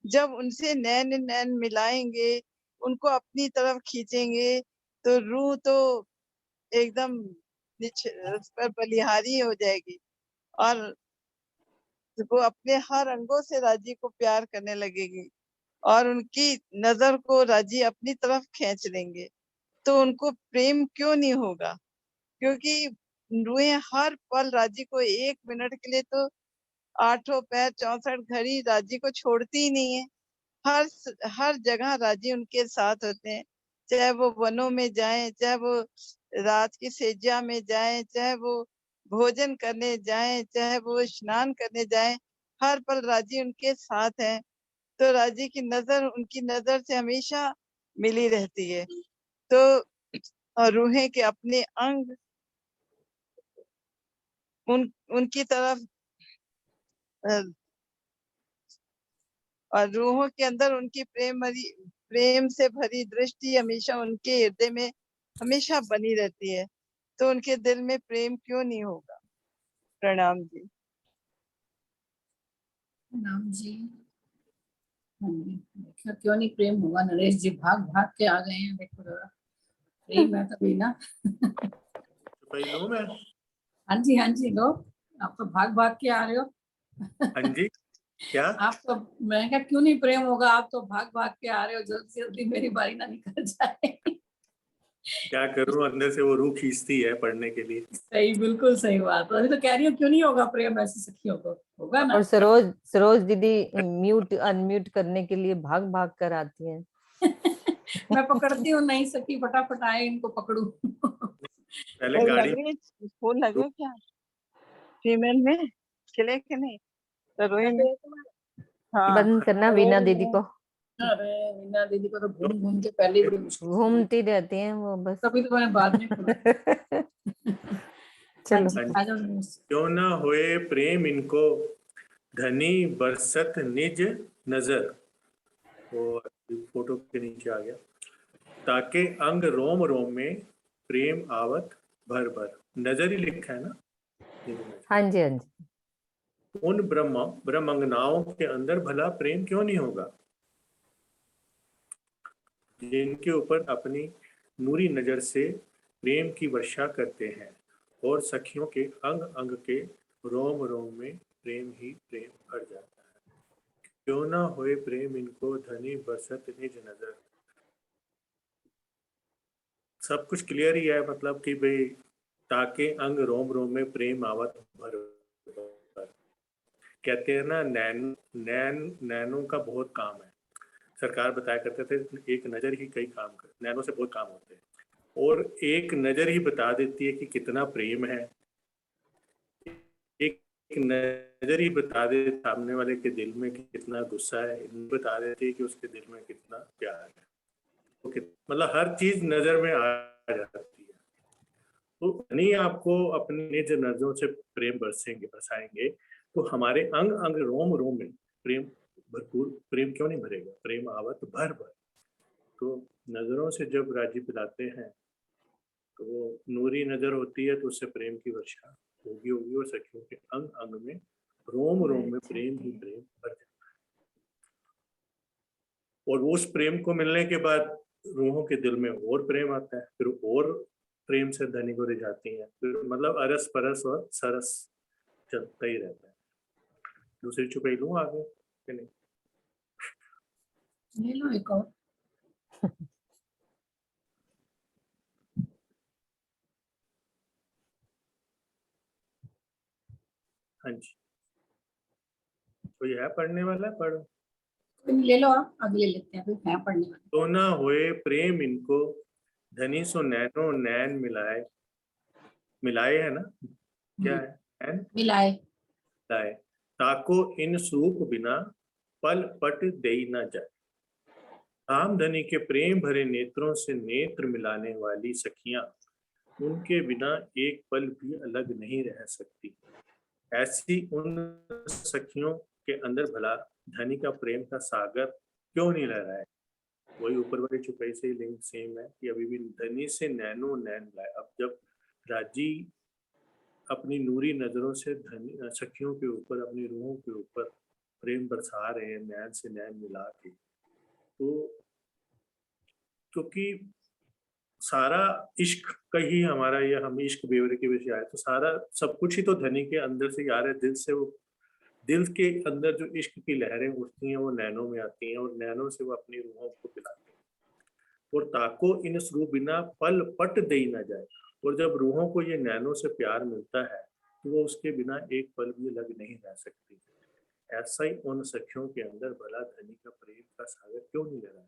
जब उनसे नैन नैन मिलाएंगे, उनको अपनी तरफ खींचेंगे, तो रूह तो एकदम उस पर बलिहारी हो जाएगी और वो अपने हर अंगों से राजी को प्यार करने लगेगी और उनकी नजर को राजी अपनी तरफ खींच लेंगे, तो उनको प्रेम क्यों नहीं होगा, क्योंकि रूहें हर पल राजी को 1 मिनट के लिए तो 8 पैर 64 घड़ी राजी को छोड़ती ही नहीं है। हर जगह राजी उनके साथ होते हैं, चाहे वो वनों में जाएं, चाहे वो रात की सेजा में जाएं, चाहे वो भोजन करने जाएं, चाहे वो स्नान करने जाएं, हर पल राजी उनके साथ है। तो राजी की नजर उनकी नजर से हमेशा मिली रहती है। तो और रूहें के अपने अंग उनकी तरफ और रूहों के अंदर उनकी प्रेम से भरी दृष्टि हमेशा उनके हृदय में हमेशा बनी रहती है, तो उनके दिल में प्रेम क्यों नहीं होगा। प्रणाम जी। प्रणाम जी। हाँ जी, देखा क्यों नहीं प्रेम होगा। नरेश जी भाग भाग के आ गए हैं, देखो जरा प्रेम है तभी ना। लो मैं। हाँ जी लो, आप तो भाग भाग के आ रहे हो। हाँ जी, क्या आप तो, मैं क्या क्यों नहीं प्रेम होगा, आप तो भाग भाग के आ रहे हो, जल्दी जल्दी मेरी बारी ना निकल जाए। क्या करूं, अंदर से वो रूह खींचती है पढ़ने के लिए। सही, बिल्कुल सही बात। अभी तो कह रही हूँ क्यों नहीं होगा प्रेम ऐसी सखियों को, होगा ना। और सरोज सरोज दीदी म्यूट अनम्यूट करने के लिए भाग भाग कर आती हैं। मैं पकड़ती हूँ, नहीं सकी फटाफट आए इनको पकड़ू। पहले गाड़ी फूल लगे क्या फीमेल में, खिले के नहीं, तो रोई में। हाँ बंद करना वीना दीदी को, अरे मीना दीदी को तो घूम घूम के पहले ही बड़ी मुश्किल से मिली। घूमती रहती हैं वो बस। तभी तो मैंने बाद में खोला। चलो आ जाओ नरेश। क्यों ना होए प्रेम इनको, धनी बरसत निज नजर। वो फोटो के नीचे आ गया, ताके अंग रोम रोम में प्रेम आवत भर भर। नजर ही लिखा है ना। हाँ जी हाँ जी। उन ब्रह्मंगनाओं के अंदर भला प्रेम क्यों नहीं होगा, जिनके ऊपर अपनी नूरी नजर से प्रेम की वर्षा करते हैं और सखियों के अंग अंग के रोम रोम में प्रेम ही प्रेम भर जाता है। क्यों ना होए प्रेम इनको, धनी बरसत निज नजर। सब कुछ क्लियर ही है, मतलब कि भाई ताके अंग रोम रोम में प्रेम आवत भर भर। कहते हैं ना, नैनों का बहुत काम है। सरकार बताया करते थे एक नजर ही कई काम कर, नैनों से बहुत काम होते हैं, और एक नजर ही बता देती है कि कितना प्रेम है। एक नजर ही बता दे सामने वाले के दिल में कितना गुस्सा है, बता देती है कि उसके दिल में कितना प्यार है। मतलब हर चीज नजर में आ जाती है। तो नहीं आपको अपनी निज नजरों से प्रेम बरसाएंगे तो हमारे अंग अंग रोम रोम में प्रेम भरपूर, प्रेम क्यों नहीं भरेगा, प्रेम आवत भर भर। तो नजरों से जब राजी पिलाते हैं तो वो नूरी नजर होती है, तो उससे प्रेम की वर्षा होगी और सखियों के अंग अंग में रोम रोम में प्रेम ही प्रेम भर जाता है। और उस प्रेम को मिलने के बाद रूहों के दिल में और प्रेम आता है, फिर और प्रेम से धनी को रिझाती हैं, फिर मतलब अरस परस और सरस चलता ही रहता है। दूसरी चुपाई लूं आगे कि नहीं? ले लो एक और। हाँ जी, कोई है पढ़ने वाला? पढ़ो। ले लो, आप अगले लेते हैं, फिर मैं पढ़ने वाली। तो ना होए प्रेम इनको, धनी सो नैनो नैन मिलाए। मिलाए है ना, क्या है एन मिलाए लाए, ताको इन स्वरूप बिना पल पट देई न जाए। धाम धनी के प्रेम भरे नेत्रों से नेत्र मिलाने वाली सखियां उनके बिना एक पल भी अलग नहीं रह सकती। ऐसी उन सखियों के अंदर भला धनी का प्रेम का सागर क्यों नहीं रह रहा है? वही ऊपर वाले चुपाई से लिंक सेम है कि अभी भी धनी से नैनो नैन लाए। अब जब राजी अपनी नूरी नजरों से धनी सखियों के ऊपर, अपनी रूहों के ऊपर प्रेम बरसा रहे हैं नैन से नैन मिला के, तो क्योंकि सारा इश्क का ही हमारा, ये हम इश्क बेवरे के विषय आए, तो सारा सब कुछ ही तो धनी के अंदर से आ रहा है, दिल से। वो दिल के अंदर जो इश्क की लहरें उठती हैं वो नैनों में आती हैं और नैनों से वो अपनी रूहों को पिलाते हैं। और ताको इन स्वरूप बिना पल पट दे न जाए। और जब रूहों को ये नैनों से प्यार मिलता है तो वो उसके बिना एक पल भी लग नहीं रह सकती। ऐसा ही उन सखियों के अंदर भला धनी का प्रेम का सागर क्यों नहीं लगा?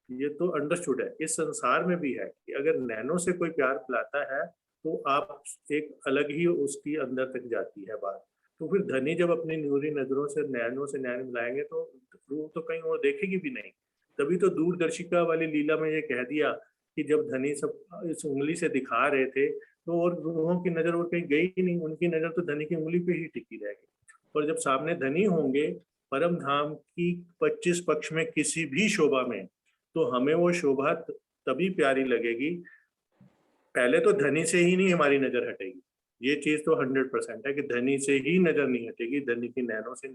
ये तो अंडरस्टूड है, इस संसार में भी है कि अगर नैनों से कोई प्यार पिलाता है तो आप एक अलग ही उसकी अंदर तक जाती है बात। तो फिर धनी जब अपनी न्यूरी नजरों से नैनों से नैन मिलाएंगे तो रूह तो कहीं और देखेगी भी नहीं। तभी तो दूरदर्शिका वाली लीला में ये कह दिया कि जब धनी सब इस उंगली से दिखा रहे थे तो और रूहों की नजर और कहीं गई ही नहीं, उनकी नजर तो धनी की उंगली पे ही टिकी रहेगी। और जब सामने धनी होंगे परम धाम की 25 पक्ष में किसी भी शोभा में, तो हमें वो शोभा तभी प्यारी लगेगी। पहले तो धनी से ही नहीं हमारी नजर हटेगी, ये चीज तो 100% है कि धनी से ही नजर नहीं हटेगी, धनी की नैनों से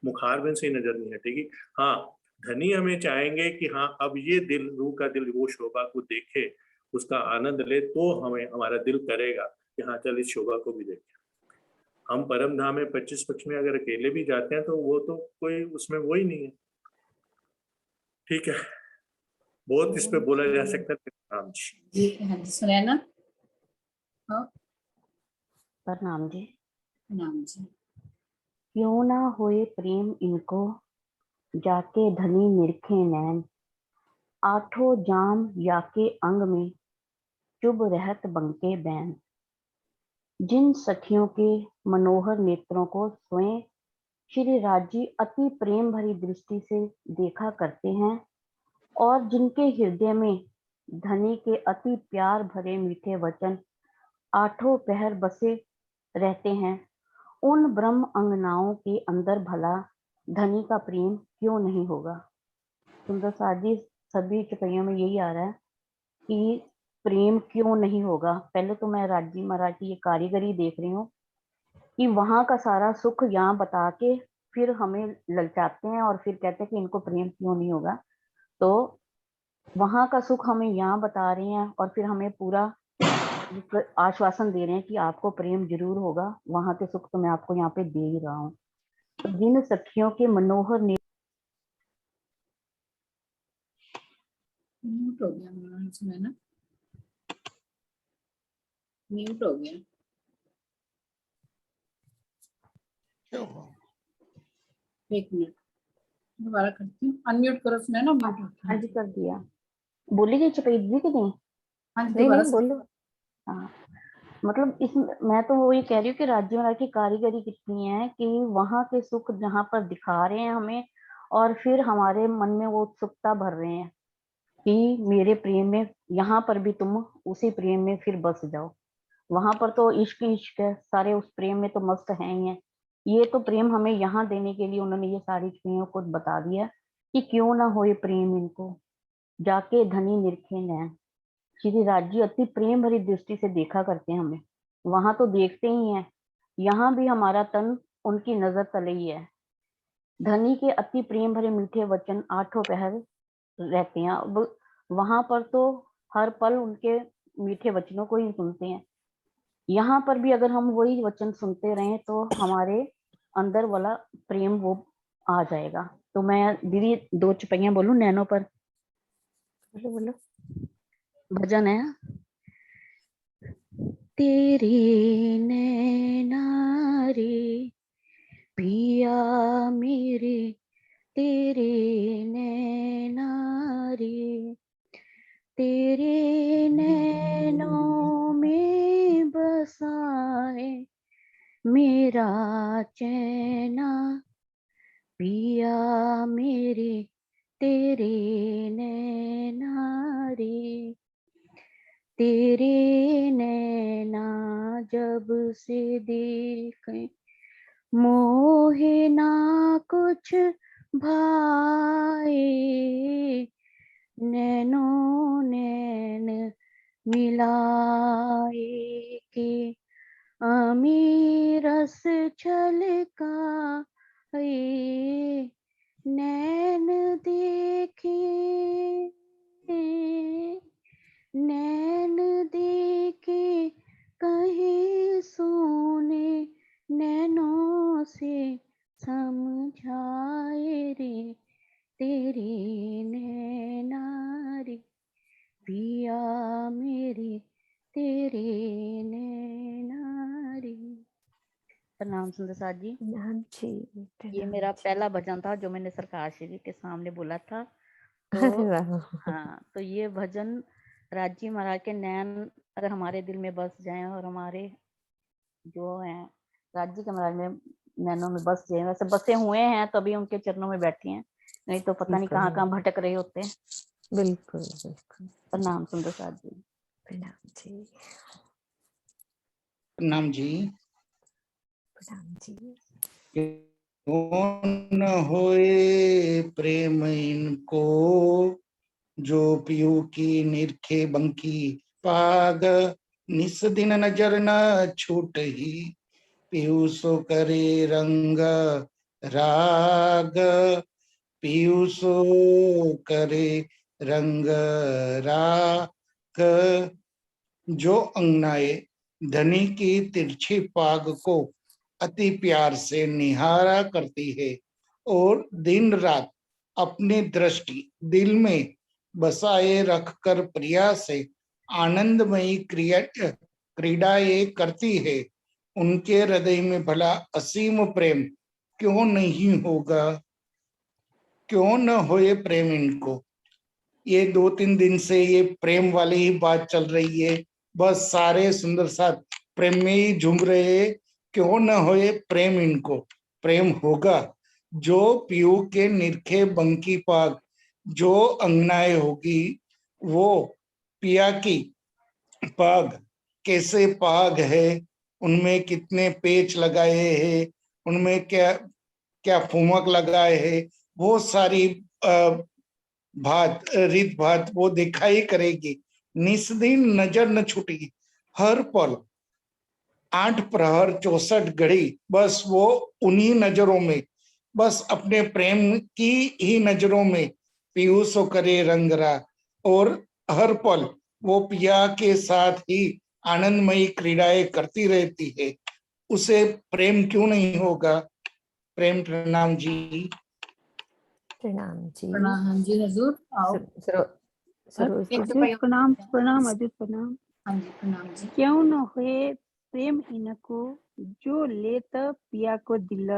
मुखारबिन से ही नजर नहीं हटेगी। हाँ, धनी हमें चाहेंगे कि हाँ अब ये दिल, रूह का दिल वो शोभा को देखे, उसका आनंद ले, तो हमें हमारा दिल करेगा कि हाँ चल इस शोभा को भी देखें। हम परम धाम में 25 पक्ष में अगर अकेले भी जाते हैं तो वो तो कोई उसमें वो ही नहीं है। ठीक है, बहुत इस पे बोला जा सकता है। राम जी जी, हाँ जी, सुनैना। हाँ, प्रणाम जी। नाम जी। क्यों ना होए प्रेम इनको, जाके धनी निरखे नैन, आठों जाम याके अंग में, चुभ रहत बंके बैन। जिन सखियों के मनोहर नेत्रों को स्वयं श्री राजी अति प्रेम भरी दृष्टि से देखा करते हैं और जिनके हृदय में धनी के अति प्यार भरे मीठे वचन आठों पहर बसे रहते हैं, उन ब्रह्म अंगनाओं के अंदर भला धनी का प्रेम क्यों नहीं होगा? सुंदर साथ जी, सभी चुपैयों में यही आ रहा है कि प्रेम क्यों नहीं होगा। पहले तो मैं राजी महाराज की ये कारीगरी देख रही हूँ कि वहां का सारा सुख यहाँ बता के फिर हमें ललचाते हैं और फिर कहते हैं कि इनको प्रेम क्यों नहीं होगा। तो वहां का सुख हमें यहाँ बता रहे हैं और फिर हमें पूरा आश्वासन दे रहे हैं कि आपको प्रेम जरूर होगा। वहां के सुख तो मैं आपको यहाँ पे दे ही रहा हूँ। तो जिन सखियों के मनोहर म्यूट हो गया, सुनैना म्यूट हो गया। एक मिनट दोबारा करती हूँ, अनम्यूट करो सुनैना। म्यूट हाँ जी कर दिया। बोलेगी चुपई दी कि नहीं? हाँ नहीं नहीं बोलो। हाँ, मतलब इस मैं तो वही कह रही हूँ कि राज्य महाराज की कारीगरी कितनी है कि वहां के सुख जहाँ पर दिखा रहे हैं हमें और फिर हमारे मन में वो उत्सुकता भर रहे हैं कि मेरे प्रेम में, यहाँ पर भी तुम उसी प्रेम में फिर बस जाओ। वहां पर तो इश्क इश्क है, सारे उस प्रेम में तो मस्त हैं ही हैं। ये तो प्रेम हमें यहाँ देने के लिए उन्होंने ये सारी चीजों को बता दिया कि क्यों ना होए प्रेम इनको, जाके धनी निरखे नैन। श्री राज्य अति प्रेम भरी दृष्टि से देखा करते हैं हमें, वहां तो देखते ही हैं, यहाँ भी हमारा तन उनकी नजर तले ही है। धनी के अति प्रेम भरे मीठे वचन आठों पहर रहते हैं। अब वहां पर तो हर पल उनके मीठे वचनों को ही सुनते हैं। यहाँ पर भी अगर हम वही वचन सुनते रहें तो हमारे अंदर वाला प्रेम वो आ जाएगा। तो मैं दीदी 2 चुपैयां बोलूं नैनो पर? बोलो बोलो, भजन है। तेरे नैना रे पिया मेरे, तेरे नैना रे, तेरे नैनों में में बसाए मेरा चैना, पिया मेरे तेरे नैना रे, तेरे नैना जब से देखे मोहे ना कुछ भाए, नैनो नैन मिलाए के अमीरस छलकाए, नैन देखे नैन देखे कहीं सोने, नैनों से समझाए रे, तेरे नैना रे, पिया मेरे तेरे नैना रे। प्रणाम सुंदर साथ जी। ये मेरा पहला भजन था जो मैंने सरकार श्री के सामने बोला था। तो हाँ, तो ये भजन राजी महाराज के नैन अगर हमारे दिल में बस जाए और हमारे जो हैं राजी के महाराज में नैनों में बस जाए, वैसे बसे हुए हैं तभी उनके चरणों में बैठी हैं, नहीं तो पता नहीं कहाँ कहाँ भटक रहे होते हैं। बिल्कुल बिल्कुल। प्रणाम सुंदर साथ जी। प्रणाम जी। प्रणाम जी। प्रणाम जी। क्यों न होए प्रेम इनको, जो पियू की निरखे बंकी पाग, निस दिन नजर न छूट ही, पियू सो करे रंग राग, पियू सो करे रंग राग। जो अंगनाए धनी की तिरछी पाग को अति प्यार से निहारा करती है और दिन रात अपनी दृष्टि दिल में बसाए रखकर प्रिया से आनंदमयी क्रीड़ा ये करती है, उनके हृदय में भला असीम प्रेम क्यों नहीं होगा, क्यों न होए प्रेम इनको। ये 2-3 दिन से ये प्रेम वाली ही बात चल रही है, बस सारे सुंदर साथ प्रेम में ही झूम रहे हैं। क्यों न होए प्रेम इनको, प्रेम होगा। जो पीयू के निरखे बंकी पाग, जो अंगनाएं होगी वो पिया की पाग कैसे पाग है, उनमें कितने पेच लगाए हैं, उनमें क्या क्या फुमक लगाए हैं, वो सारी रीत भात वो दिखाई करेगी। निस्दिन नजर न छूटेगी, हर पल 8 प्रहर 64 घड़ी बस वो उन्हीं नजरों में, बस अपने प्रेम की ही नजरों में पीयूष करे रंगरा, और हर पल वो पिया के साथ ही आनंदमयी क्रीड़ाएं करती रहती है, उसे प्रेम क्यों नहीं होगा। प्रेम। प्रणाम जी। प्रणाम जी। प्रणाम जी हजूर। आओ प्रणाम प्रणाम अजय प्रणाम। हाँ जी प्रणाम जी। क्यों न हुए प्रेम इनको, जो लेत पिया को दिल,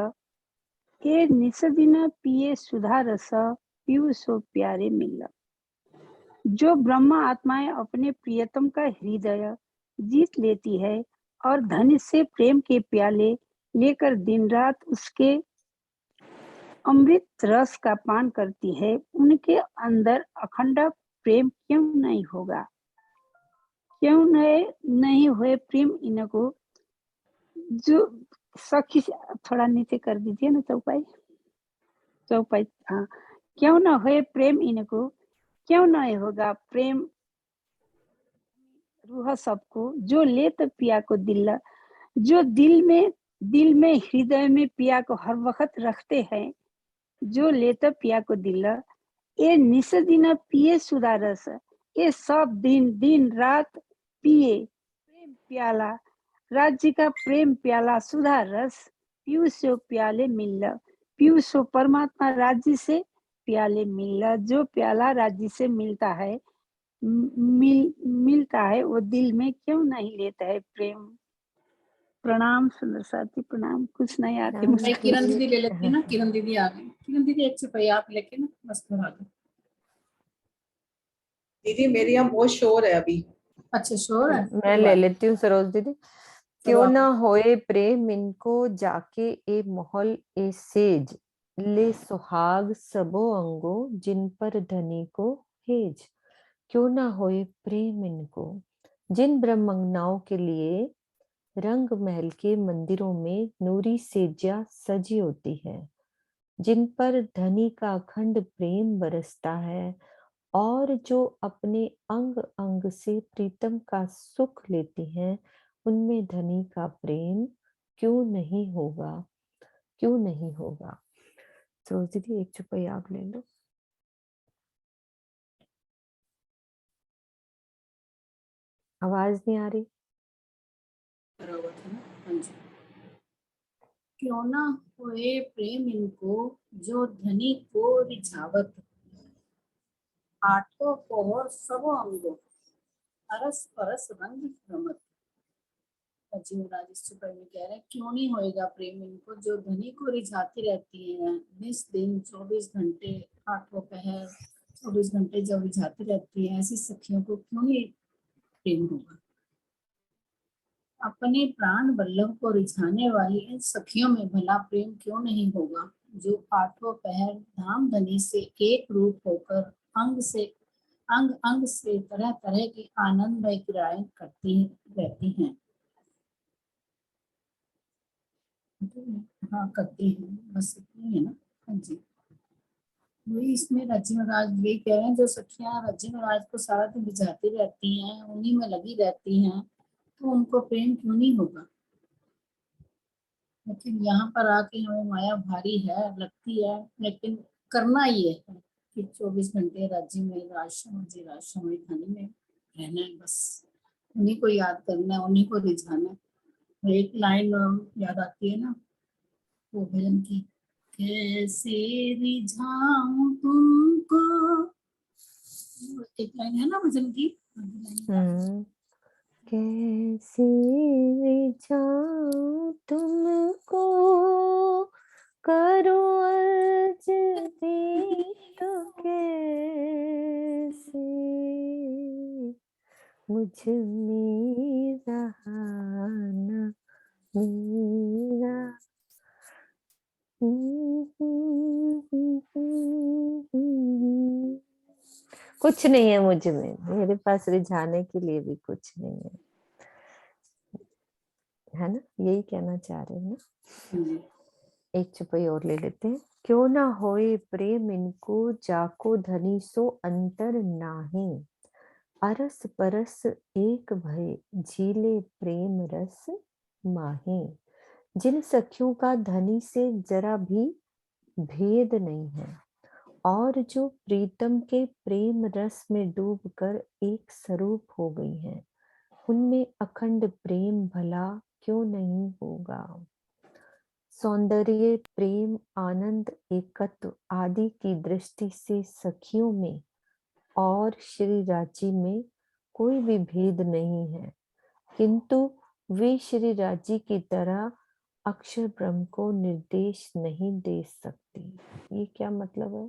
के निस दिन पिए सुधा रस, पीऊ सो प्यारे मिल। जो ब्रह्मा आत्माएं अपने प्रियतम का हृदय जीत लेती है और धन से प्रेम के प्याले लेकर दिन रात उसके अमृत रस का पान करती है, उनके अंदर अखंड प्रेम क्यों नहीं होगा, क्यों नहीं हुए प्रेम इनको। जो सखी थोड़ा नीचे कर दीजिए ना चौपाई। हाँ, क्यों न हुए प्रेम इनको, क्यों नहीं होगा प्रेम रूह सबको। जो ले तो पिया को दिल, जो दिल में हृदय में पिया को हर वक्त रखते हैं, जो लेता पिया को दिल, ये निस दिन पिए सुधा रस, ये सब दिन रात पिए प्रेम प्याला, राज्य का प्रेम प्याला सुधा रस, पीयूषो प्याले मिल। पीयूषो परमात्मा राज्य से प्याले मिल, जो प्याला राज्य से मिलता है मिलता है वो दिल में क्यों नहीं लेता है प्रेम। प्रणाम सुंदर साथी प्रणाम। कुछ नहीं आते मैं किरण दीदी ले लेती है ना, किरण दीदी आ गई। किरण दीदी एक से आप लेके ना बस थोड़ा दो। दीदी मेरे यहाँ बहुत शोर है अभी। अच्छा श्योर है। मैं ले लेती हूँ सरोज दीदी। क्यों आप ना होए प्रेम इनको जाके ए मोहल ए सेज, ले सुहाग सबो अंगो जिन पर धनी को हेज। क्यों ना होए प्रेम इनको, जिन ब्रह्मंगनाओं के लिए रंग महल के मंदिरों में नूरी सेजा सजी होती है, जिन पर धनी का अखंड प्रेम बरसता है, और जो अपने अंग अंग से प्रीतम का सुख लेती हैं, उनमें धनी का प्रेम क्यों नहीं होगा, क्यों नहीं होगा। सरोज दीदी एक चुपई आप ले लो। आवाज नहीं आ रही। हाँ जी। क्यों ना होए प्रेम इनको जो धनी को रिझावत, आठों पहर सबो अंगो अरस परस रंग रमत। राज इस चुपाई में कह रहे हैं क्यों नहीं होएगा प्रेम इनको जो धनी को रिझाती रहती है, निस दिन 24 घंटे, आठों पहर 24 घंटे जब रिझाती रहती है, ऐसी सखियों को क्यों नहीं प्रेम होगा। अपने प्राण वल्लभ को रिझाने वाली इन सखियों में भला प्रेम क्यों नहीं होगा, जो आठों पहर धाम धनी से एक रूप होकर अंग अंग से तरह तरह की आनंदमय क्रियाएं करती रहती हैं। हाँ करती हैं, बस इतनी है ना। हाँ जी, वही इसमें रज्जी महाराज ये कह रहे हैं, जो सखियां रज्जी महाराज को सारा दिन रिझाती रहती हैं, उन्हीं में लगी रहती हैं, तो उनको प्रेम क्यों नहीं होगा। लेकिन यहाँ पर आके हमें माया भारी है लगती है, लेकिन करना ये है कि 24 घंटे राज्य में राजश्रम धनी में रहना है, बस उन्हीं को याद करना है, उन्हीं को रिझाना है। एक लाइन याद आती है ना वो भजन की, कैसे रिझाऊं तुमको, एक लाइन है ना भजन की। कैसे रिझाऊं तुमको, करो अर्ज दियो कैसे, मुझ में रहा न मेरा। कुछ नहीं है मुझ में, मेरे पास रिझाने के लिए भी कुछ नहीं है ना, यही कहना चाह रहे हैं ना। एक चुपई और ले लेते हैं। क्यों ना होए प्रेम इनको जाको धनी सो अंतर नाही, अरस परस एक भय झीले प्रेम रस माही। जिन सखियों का धनी से जरा भी भेद नहीं है, और जो प्रीतम के प्रेम रस में डूबकर एक स्वरूप हो गई हैं, उनमें अखंड प्रेम भला क्यों नहीं होगा। सौंदर्य, प्रेम, आनंद, एकत्व आदि की दृष्टि से सखियों में और श्री राजी में कोई भी भेद नहीं है, किंतु वे श्री राजी की तरह अक्षर ब्रह्म को निर्देश नहीं दे सकती। ये क्या मतलब है।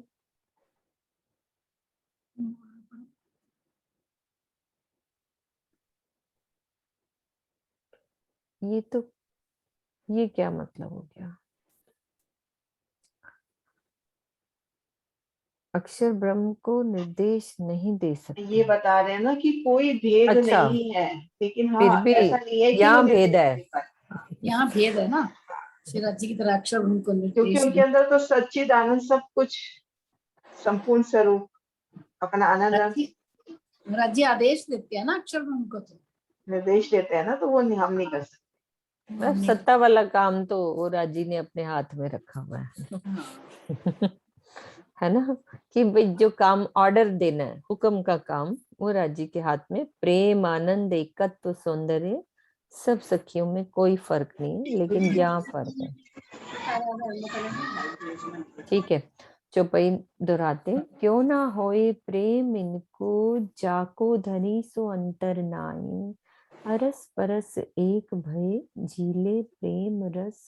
ये क्या मतलब हो गया। अक्षर ब्रह्म को निर्देश नहीं दे सकते, ये बता रहे हैं ना कि कोई भेद अच्छा, नहीं है, लेकिन फिर हाँ भी ऐसा नहीं है कि यहाँ वो भेद निर्देश है। दे पाए। यहाँ भेद है ना, श्री राज्य की तरह अक्षर उनको क्योंकि निर्देश उनके अंदर तो सच्चिदानंद सब कुछ संपूर्ण स्वरूप अपना आनंद राज्य आदेश देते हैं ना अक्षर उनको, तो निर्देश देते हैं ना, तो वो हम नहीं कर सकते। सत्ता वाला काम तो वो राजी ने अपने हाथ में रखा हुआ है है ना, कि भाई जो काम ऑर्डर देना है, हुक्म का काम वो राजी के हाथ में। प्रेम, आनंद, एकत्व, सौंदर्य सब सखियों में कोई फर्क नहीं, लेकिन यहाँ फर्क है। ठीक है, चौपाई दोहराते। क्यों ना होए प्रेम इनको जाको धनी सो अंतर नाई, अरस परस एक भय झीले प्रेम रस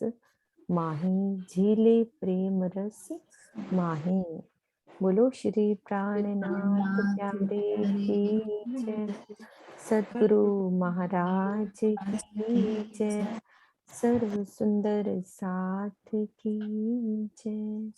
माही। झीले प्रेम रस माही। बोलो श्री प्राणनाथ प्यारे की जय, सद्गुरु महाराज की जय, सर्व सुंदर साथ की जय।